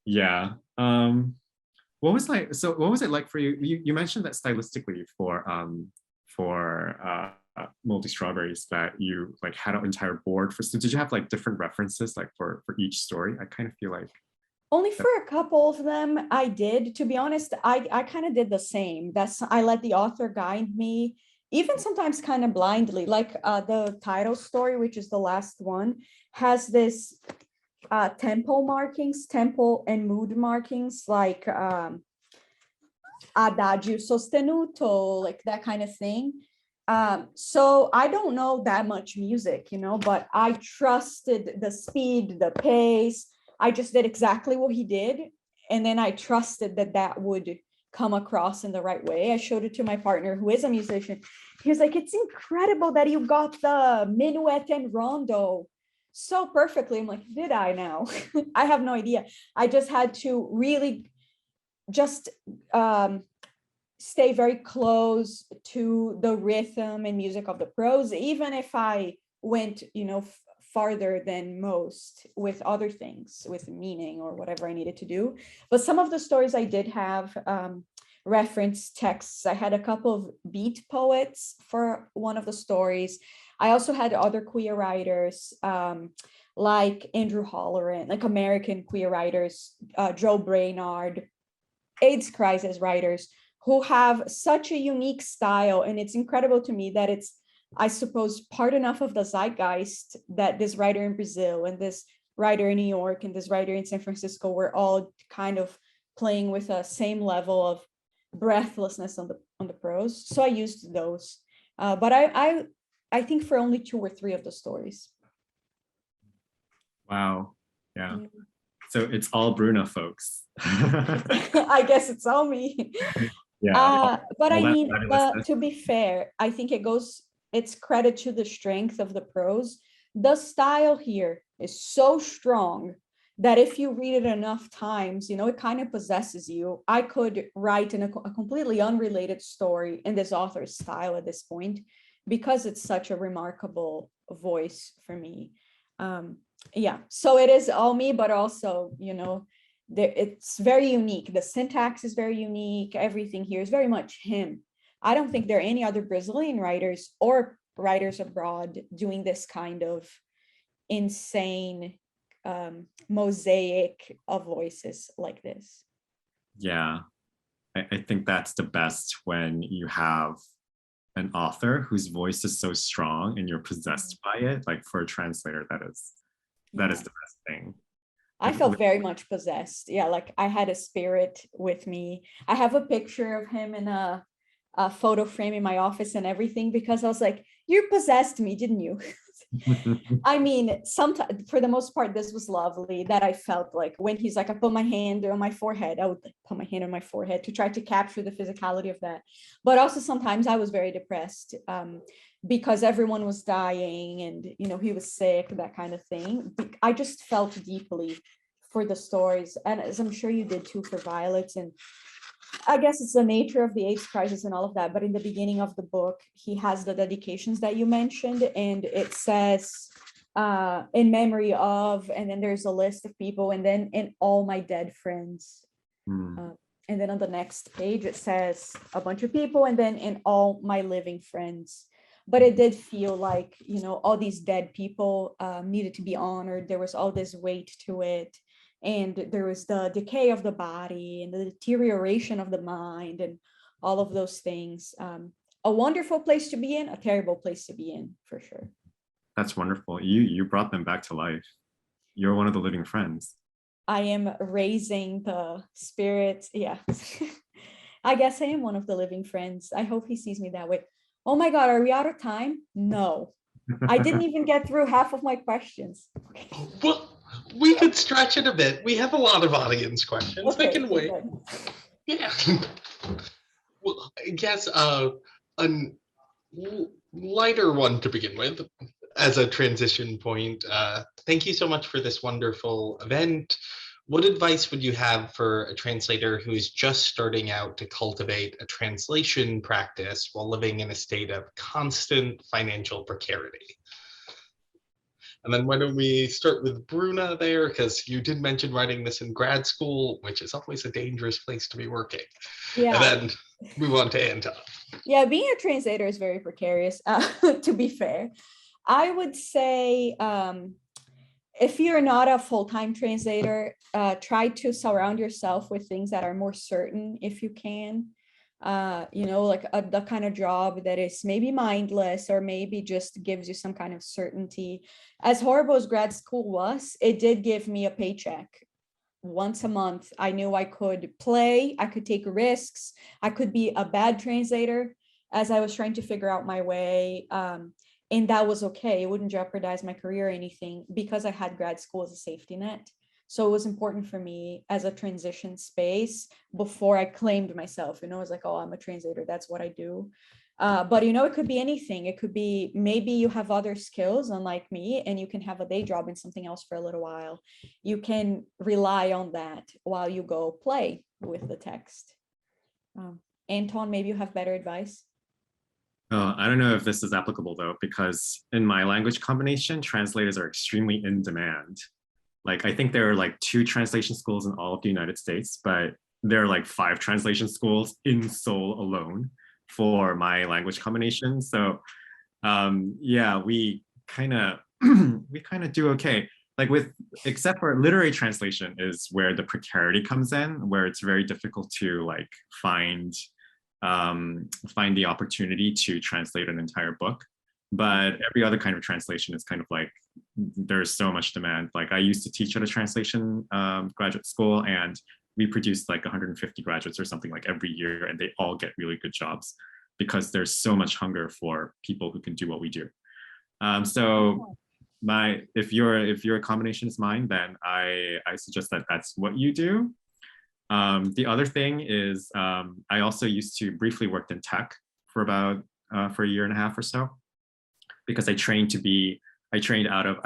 Yeah. What was it like for you? You mentioned that stylistically for Moldy Strawberries that you like had an entire board for. So did you have like different references like for each story? I kind of feel like only for a couple of them I did. To be honest, I kind of did the same. I let the author guide me, even sometimes kind of blindly. Like the title story, which is the last one, has this tempo and mood markings, like adagio sostenuto, like that kind of thing. So I don't know that much music, but I trusted the speed, the pace. I just did exactly what he did. And then I trusted that would come across in the right way. I showed it to my partner, who is a musician. He was like, it's incredible that you got the minuet and rondo so perfectly. I'm like, did I now? I have no idea. I just had to really just stay very close to the rhythm and music of the prose, even if I went, farther than most with other things, with meaning or whatever I needed to do. But some of the stories I did have reference texts. I had a couple of beat poets for one of the stories. I also had other queer writers like Andrew Holleran, like American queer writers, Joe Brainard, AIDS crisis writers, who have such a unique style. And it's incredible to me that it's, I suppose, part enough of the zeitgeist that this writer in Brazil and this writer in New York and this writer in San Francisco were all kind of playing with a same level of breathlessness on the prose. So I used those. But I think for only 2 or 3 of the stories. Wow. Yeah. So it's all Bruna, folks. I guess it's all me. Yeah. But I mean, to be fair, I think it's credit to the strength of the prose. The style here is so strong that if you read it enough times, it kind of possesses you. I could write in a completely unrelated story in this author's style at this point, because it's such a remarkable voice for me. Yeah, so it is all me, but also, it's very unique. The syntax is very unique. Everything here is very much him. I don't think there are any other Brazilian writers or writers abroad doing this kind of insane mosaic of voices like this. Yeah, I think that's the best when you have an author whose voice is so strong and you're possessed by it. Like for a translator, that is Yeah. the best thing. I Like, felt very much possessed. Yeah, like I had a spirit with me. I have a picture of him in a photo frame in my office and everything, because I was like, you possessed me, didn't you? I mean, sometimes, for the most part, this was lovely, that I felt like when he's like, I put my hand on my forehead, I would like, put my hand on my forehead to try to capture the physicality of that. But also sometimes I was very depressed because everyone was dying and, he was sick, that kind of thing. I just felt deeply for the stories. And as I'm sure you did too for Violet. And I guess it's the nature of the AIDS crisis and all of that. But in the beginning of the book, he has the dedications that you mentioned, and it says in memory of, and then there's a list of people, and then in all my dead friends. And then on the next page, it says a bunch of people, and then in all my living friends. But it did feel like, all these dead people needed to be honored. There was all this weight to it. And there was the decay of the body and the deterioration of the mind and all of those things. A wonderful place to be in, a terrible place to be in, for sure. That's wonderful. You brought them back to life. You're one of the living friends. I am raising the spirits. Yeah. I guess I am one of the living friends. I hope he sees me that way. Oh my God, are we out of time? No. I didn't even get through half of my questions. Well, we could stretch it a bit. We have a lot of audience questions. Okay, They can wait. good. Yeah. Well, I guess a lighter one to begin with as a transition point. Thank you so much for this wonderful event. What advice would you have for a translator who is just starting out to cultivate a translation practice while living in a state of constant financial precarity? And then why don't we start with Bruna there, because you did mention writing this in grad school, which is always a dangerous place to be working. Yeah. And then move on to Anton. Yeah, being a translator is very precarious, to be fair. I would say if you're not a full-time translator, try to surround yourself with things that are more certain if you can. Like the kind of job that is maybe mindless or maybe just gives you some kind of certainty. As horrible as grad school was, it did give me a paycheck once a month. I knew I could play, I could take risks, I could be a bad translator as I was trying to figure out my way. And that was okay. It wouldn't jeopardize my career or anything because I had grad school as a safety net. So it was important for me as a transition space before I claimed myself. I was like, oh, I'm a translator. That's what I do. But it could be anything. It could be maybe you have other skills, unlike me, and you can have a day job in something else for a little while. You can rely on that while you go play with the text. Anton, maybe you have better advice. I don't know if this is applicable though, because in my language combination, translators are extremely in demand. Like, I think there are like 2 translation schools in all of the United States, but there are like 5 translation schools in Seoul alone for my language combination. So yeah, we kind of do okay. Like except for literary translation is where the precarity comes in, where it's very difficult to like find the opportunity to translate an entire book. But every other kind of translation is kind of like, there's so much demand. Like I used to teach at a translation graduate school, and we produced like 150 graduates or something like every year, and they all get really good jobs because there's so much hunger for people who can do what we do. So if your combination is mine, then I suggest that that's what you do. The other thing is I also used to briefly work in tech for about for a year and a half or so, because I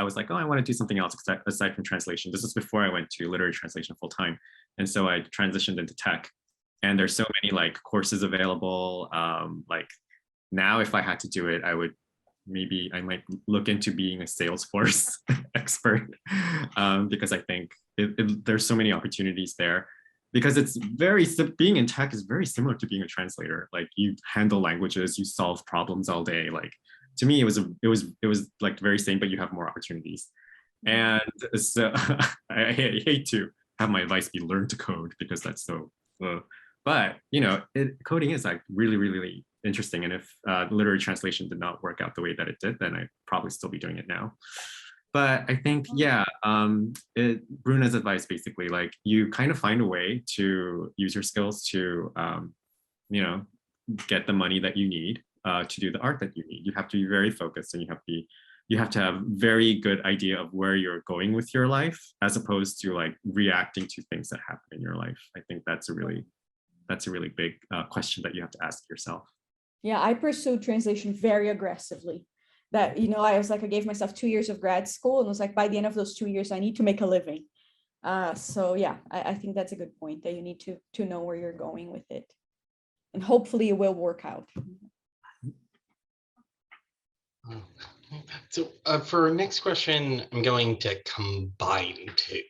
was like, oh, I want to do something else aside from translation. This is before I went to literary translation full time. And so I transitioned into tech, and there's so many like courses available. Like now, if I had to do it, I would maybe I might look into being a Salesforce expert, because I think there's so many opportunities there. Because being in tech is very similar to being a translator. Like you handle languages, you solve problems all day. Like to me, it was like very same, but you have more opportunities. And so I hate to have my advice be learn to code because that's so. But coding is like really, really, really interesting. And if literary translation did not work out the way that it did, then I'd probably still be doing it now. But I think, yeah, Bruna's advice basically, like you kind of find a way to use your skills to, get the money that you need to do the art that you need. You have to be very focused, and you have to have very good idea of where you're going with your life, as opposed to like reacting to things that happen in your life. I think that's a really big question that you have to ask yourself. Yeah, I pursued translation very aggressively. That, I was like, I gave myself 2 years of grad school and was like, by the end of those 2 years, I need to make a living. So yeah, I think that's a good point, that you need to know where you're going with it. And hopefully it will work out. So for our next question, I'm going to combine two.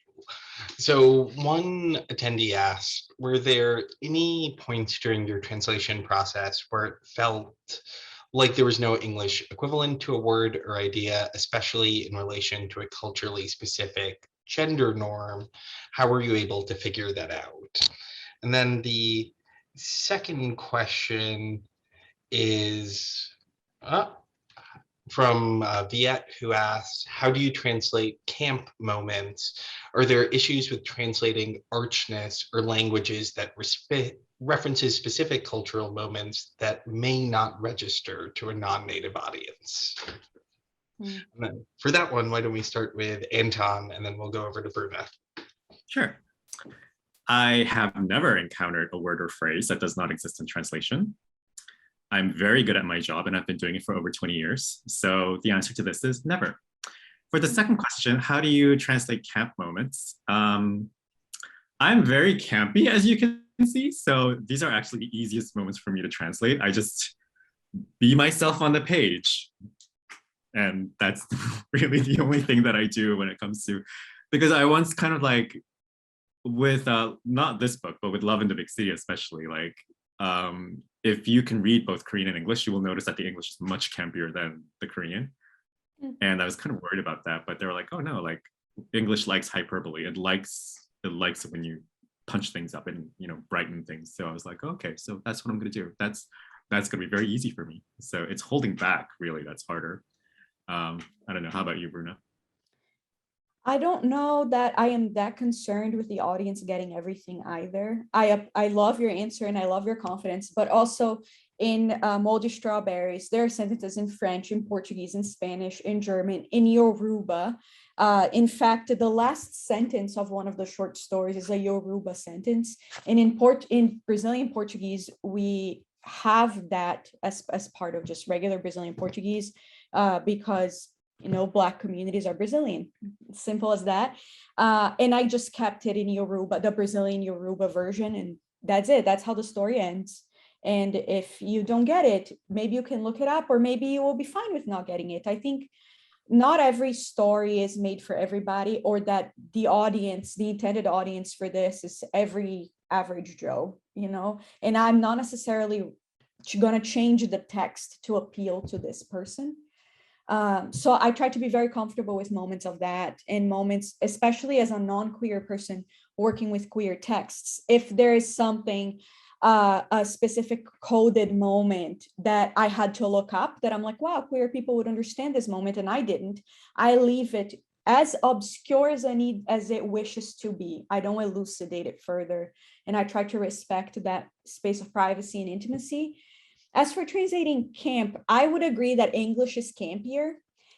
So one attendee asked, were there any points during your translation process where it felt like there was no English equivalent to a word or idea, especially in relation to a culturally specific gender norm? How were you able to figure that out? And then the second question is from Viet, who asks, how do you translate camp moments? Are there issues with translating archness or languages that references specific cultural moments that may not register to a non-native audience? And then for that one, why don't we start with Anton, and then we'll go over to Bruna. Sure. I have never encountered a word or phrase that does not exist in translation. I'm very good at my job, and I've been doing it for over 20 years. So the answer to this is never. For the second question, how do you translate camp moments? I'm very campy, as you can see. So these are actually the easiest moments for me to translate. I just be myself on the page. And that's really the only thing that I do when it comes to, because I once kind of like with, not this book, but with Love in the Big City especially, like, if you can read both Korean and English, you will notice that the English is much campier than the Korean. And I was kind of worried about that, but they were like, oh no, like English likes hyperbole. It likes it when you punch things up and, brighten things. So I was like, okay, so that's what I'm going to do. That's going to be very easy for me. So it's holding back, really, that's harder. I don't know. How about you, Bruna? I don't know that I am that concerned with the audience getting everything either. I love your answer and I love your confidence, but also in Moldy Strawberries, there are sentences in French, in Portuguese, in Spanish, in German, in Yoruba. In fact, the last sentence of one of the short stories is a Yoruba sentence. And in Brazilian Portuguese, we have that as part of just regular Brazilian Portuguese because Black communities are Brazilian, simple as that. And I just kept it in Yoruba, the Brazilian Yoruba version, and that's it. That's how the story ends. And if you don't get it, maybe you can look it up, or maybe you will be fine with not getting it. I think not every story is made for everybody, or that the intended audience for this is every average Joe, and I'm not necessarily going to change the text to appeal to this person. So I try to be very comfortable with moments of that, and moments, especially as a non-queer person working with queer texts. If there is something, a specific coded moment that I had to look up, that I'm like, wow, queer people would understand this moment and I didn't, I leave it as obscure as it wishes to be. I don't elucidate it further. And I try to respect that space of privacy and intimacy. As for translating camp, I would agree that English is campier,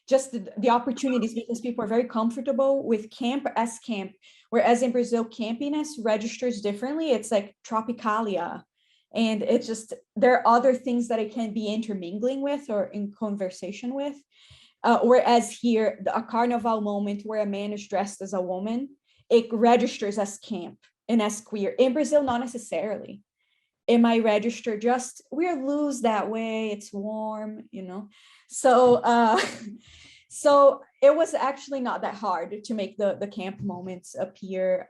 just the opportunities, because people are very comfortable with camp as camp, whereas in Brazil, campiness registers differently. It's like tropicalia, and it's just, there are other things that it can be intermingling with or in conversation with. Whereas here, a carnival moment where a man is dressed as a woman, it registers as camp and as queer. In Brazil, not necessarily. in my register, just we're loose that way, it's warm, So so it was actually not that hard to make the camp moments appear.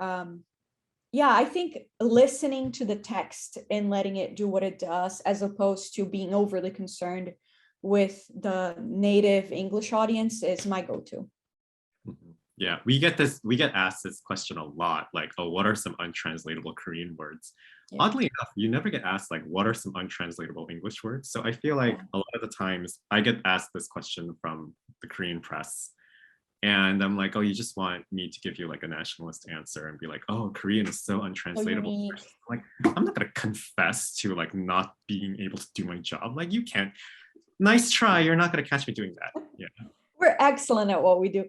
Yeah, I think listening to the text and letting it do what it does, as opposed to being overly concerned with the native English audience, is my go-to. Yeah, we get asked this question a lot, like, oh, what are some untranslatable Korean words? Yeah. Oddly enough, you never get asked like, what are some untranslatable English words? So I feel like a lot of the times I get asked this question from the Korean press, and I'm like, oh, you just want me to give you like a nationalist answer and be like, oh, Korean is so untranslatable. Like, I'm not gonna confess to like not being able to do my job. Like, you can't. Nice try. You're not gonna catch me doing that. Yeah. We're excellent at what we do.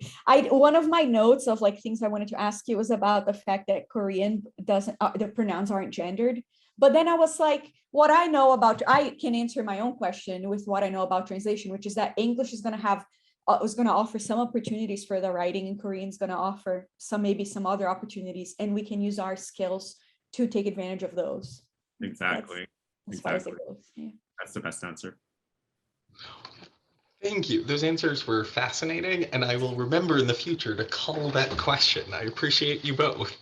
One of my notes of like things I wanted to ask you was about the fact that Korean doesn't, the pronouns aren't gendered. But then I was like, I can answer my own question with what I know about translation, which is that English is going to offer some opportunities for the writing, and Korean is going to offer maybe some other opportunities, and we can use our skills to take advantage of those. Exactly. As far as it goes. Yeah. That's the best answer. Thank you. Those answers were fascinating, and I will remember in the future to call that question. I appreciate you both.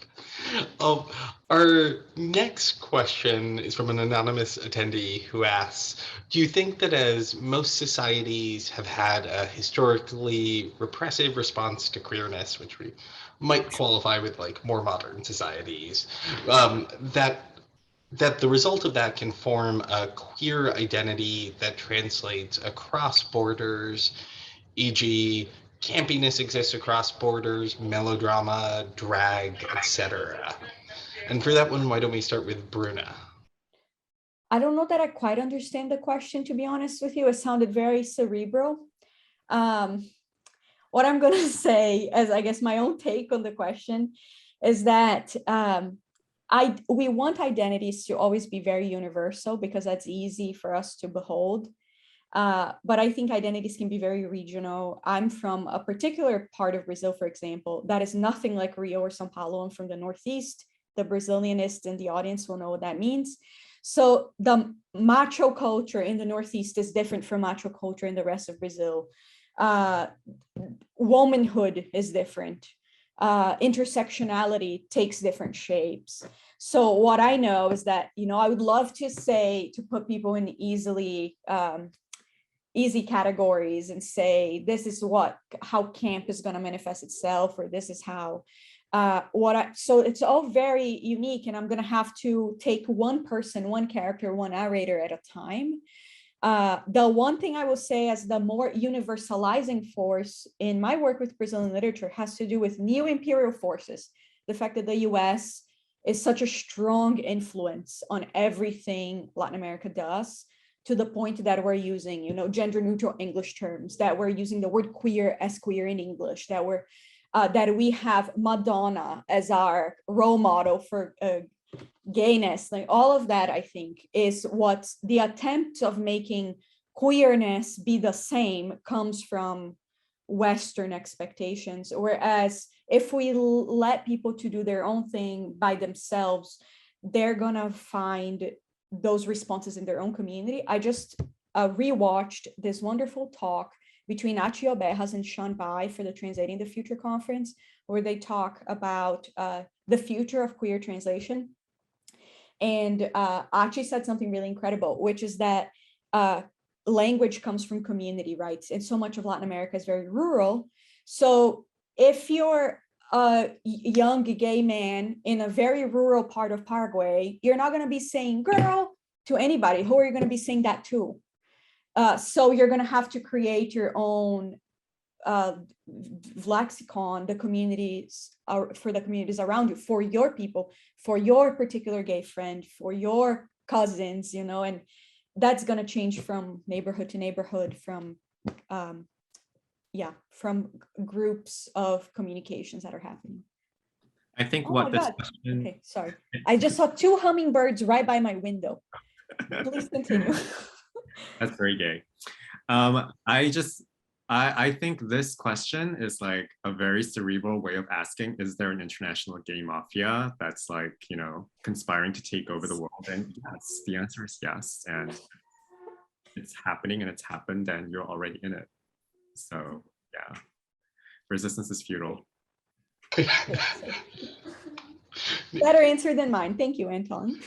Our next question is from an anonymous attendee who asks, do you think that as most societies have had a historically repressive response to queerness, which we might qualify with like more modern societies, that the result of that can form a queer identity that translates across borders, e.g., campiness exists across borders, melodrama, drag, etc. And for that one, why don't we start with Bruna? I don't know that I quite understand the question, to be honest with you. It sounded very cerebral. What I'm going to say, as I guess my own take on the question, is that we want identities to always be very universal because that's easy for us to behold. But I think identities can be very regional. I'm from a particular part of Brazil, for example, that is nothing like Rio or Sao Paulo. I'm from the Northeast. The Brazilianists in the audience will know what that means. So the macho culture in the Northeast is different from macho culture in the rest of Brazil. Womanhood is different. Intersectionality takes different shapes. So what I know is that, I would love to put people in easy categories and say, this is how camp is going to manifest itself, or this is how, so it's all very unique, and I'm going to have to take one person, one character, one narrator at a time. The one thing I will say as the more universalizing force in my work with Brazilian literature has to do with neo-imperial forces. The fact that the US is such a strong influence on everything Latin America does, to the point that we're using, gender neutral English terms, that we're using the word queer as queer in English, that we have Madonna as our role model for gayness. Like, all of that, I think, is what the attempt of making queerness be the same comes from Western expectations. Whereas if we let people to do their own thing by themselves, they're gonna find those responses in their own community. I just rewatched this wonderful talk between Achi Obejas and Sean Bai for the Translating the Future conference, where they talk about the future of queer translation. And Achi said something really incredible, which is that language comes from community, right? And so much of Latin America is very rural. So if you're a young gay man in a very rural part of Paraguay, you're not going to be saying girl to anybody. Who are you going to be saying that to? So you're going to have to create your own lexicon, the communities for the communities around you, for your people, for your particular gay friend, for your cousins, and that's going to change from neighborhood to neighborhood, from groups of communications that are happening. I think what this question... Okay, sorry. I just saw 2 hummingbirds right by my window. Please continue. That's very gay. I think this question is like a very cerebral way of asking, is there an international gay mafia that's like, you know, conspiring to take over the world? And yes, the answer is yes. And it's happening and it's happened and you're already in it. So yeah, resistance is futile. Better answer than mine. Thank you, Anton.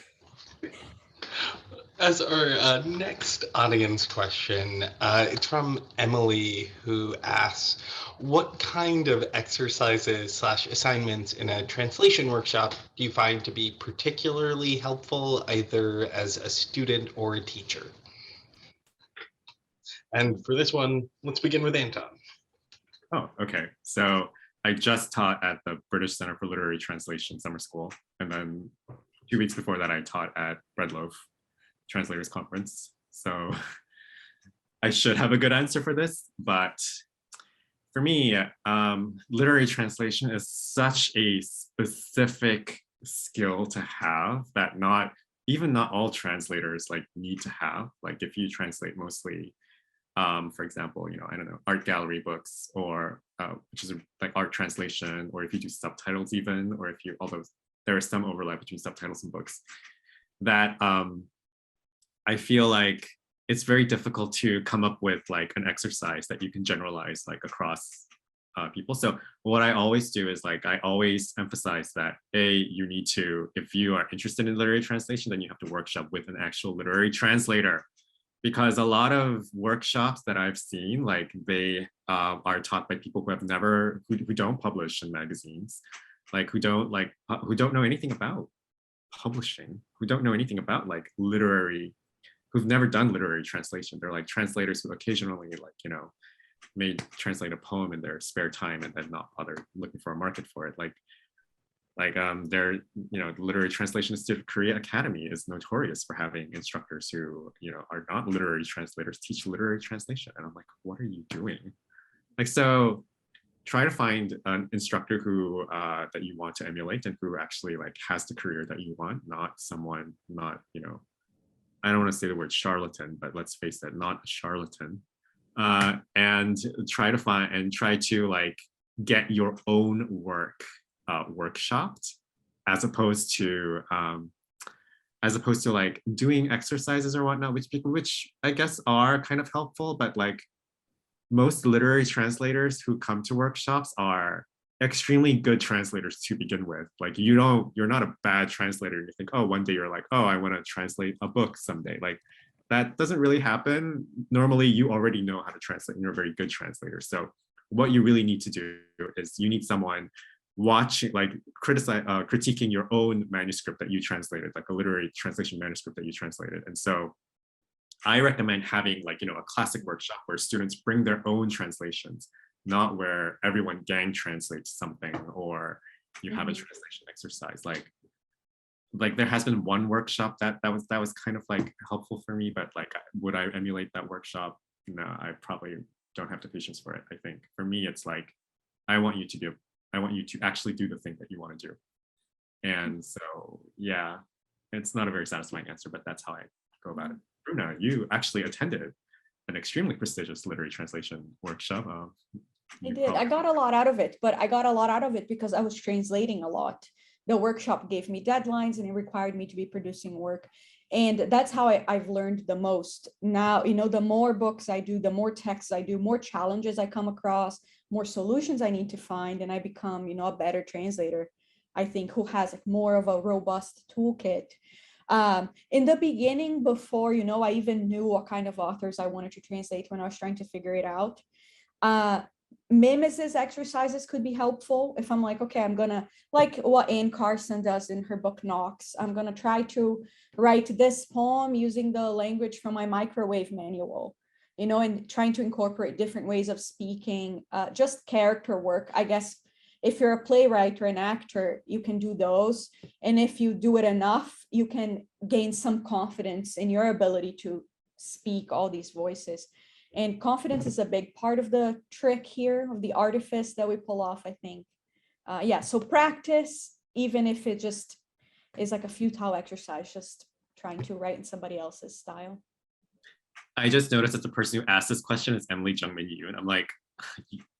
As our next audience question, it's from Emily, who asks, what kind of exercises / assignments in a translation workshop do you find to be particularly helpful, either as a student or a teacher? And for this one, let's begin with Anton. Oh, okay. So I just taught at the British Center for Literary Translation summer school. And then 2 weeks before that, I taught at Breadloaf Translators Conference. So I should have a good answer for this, but for me, literary translation is such a specific skill to have that not all translators like need to have. Like if you translate mostly, for example, you know, I don't know, art gallery books, or which is like art translation, or if you do subtitles even, or if you, although there is some overlap between subtitles and books, that I feel like it's very difficult to come up with like an exercise that you can generalize like across people. So what I always do is like, I always emphasize that you need to, if you are interested in literary translation, then you have to workshop with an actual literary translator. Because a lot of workshops that I've seen, like they are taught by people who have never, who don't publish in magazines, like who don't know anything about publishing, who don't know anything about like literary, who've never done literary translation. They're like translators who occasionally like, you know, may translate a poem in their spare time and then not bother looking for a market for it. Their, you know, the Literary Translation Institute of Korea Academy is notorious for having instructors who, you know, are not literary translators teach literary translation. And I'm like, what are you doing? Like, so try to find an instructor who that you want to emulate and who actually like has the career that you want, not someone, not, you know, I don't want to say the word charlatan, but let's face it, not a charlatan. And try to like get your own work workshopped, as opposed to like doing exercises or whatnot, which I guess are kind of helpful, but like most literary translators who come to workshops are extremely good translators to begin with. Like you're not a bad translator. You think, oh, one day you're like, oh, I want to translate a book someday. Like that doesn't really happen. Normally you already know how to translate and you're a very good translator. So what you really need to do is you need someone watching, like critiquing your own manuscript that you translated, like a literary translation manuscript that you translated. And so I recommend having like, you know, a classic workshop where students bring their own translations, not where everyone gang translates something or you have a translation exercise. Like there has been one workshop that was kind of like helpful for me, but like, would I emulate that workshop? No, I probably don't have the patience for it. I think for me, it's like, I want you to actually do the thing that you want to do. And so, yeah, it's not a very satisfying answer, but that's how I go about it. Bruna, you actually attended an extremely prestigious literary translation workshop. I did. I got a lot out of it, but I got a lot out of it because I was translating a lot. The workshop gave me deadlines and it required me to be producing work. And that's how I've learned the most. Now, you know, the more books I do, the more texts I do, more challenges I come across, more solutions I need to find, and I become, you know, a better translator, I think, who has like more of a robust toolkit. In the beginning, before, you know, I even knew what kind of authors I wanted to translate when I was trying to figure it out. Mimesis exercises could be helpful if I'm like, okay, I'm gonna, like what Anne Carson does in her book Knox, I'm gonna try to write this poem using the language from my microwave manual, you know, and trying to incorporate different ways of speaking, just character work. I guess if you're a playwright or an actor, you can do those. And if you do it enough, you can gain some confidence in your ability to speak all these voices. And confidence is a big part of the trick here, of the artifice that we pull off, I think. Yeah, so practice, even if it just is like a futile exercise, just trying to write in somebody else's style. I just noticed that the person who asked this question is Emily Jungmin Yoon. I'm like,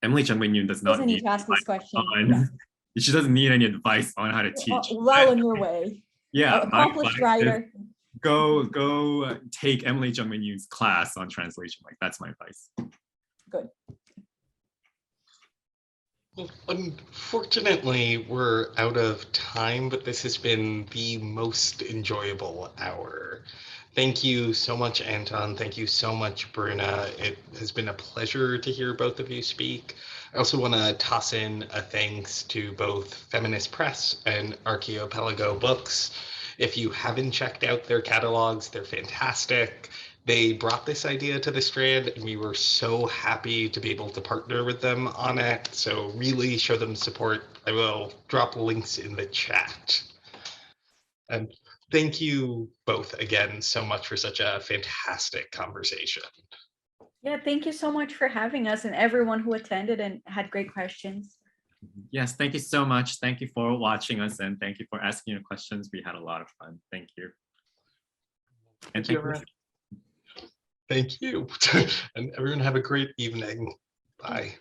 Emily Jungmin Yoon does not Doesn't need need to ask this question. on, Yeah. she doesn't need any advice on how to You're teach. well on your way. Yeah, my Accomplished advice is writer. go take Emily Jungmin Yoon's class on translation. Like that's my advice. Good. Well, unfortunately, we're out of time, but this has been the most enjoyable hour. Thank you so much, Anton. Thank you so much, Bruna. It has been a pleasure to hear both of you speak. I also want to toss in a thanks to both Feminist Press and Archipelago Books. If you haven't checked out their catalogs, they're fantastic. They brought this idea to the Strand, and we were so happy to be able to partner with them on it. So really show them support. I will drop links in the chat. And thank you both again so much for such a fantastic conversation. Yeah, thank you so much for having us and everyone who attended and had great questions. Yes, thank you so much. Thank you for watching us and thank you for asking your questions. We had a lot of fun. Thank you. And Thank you, everyone. Thank you. And everyone have a great evening. Bye.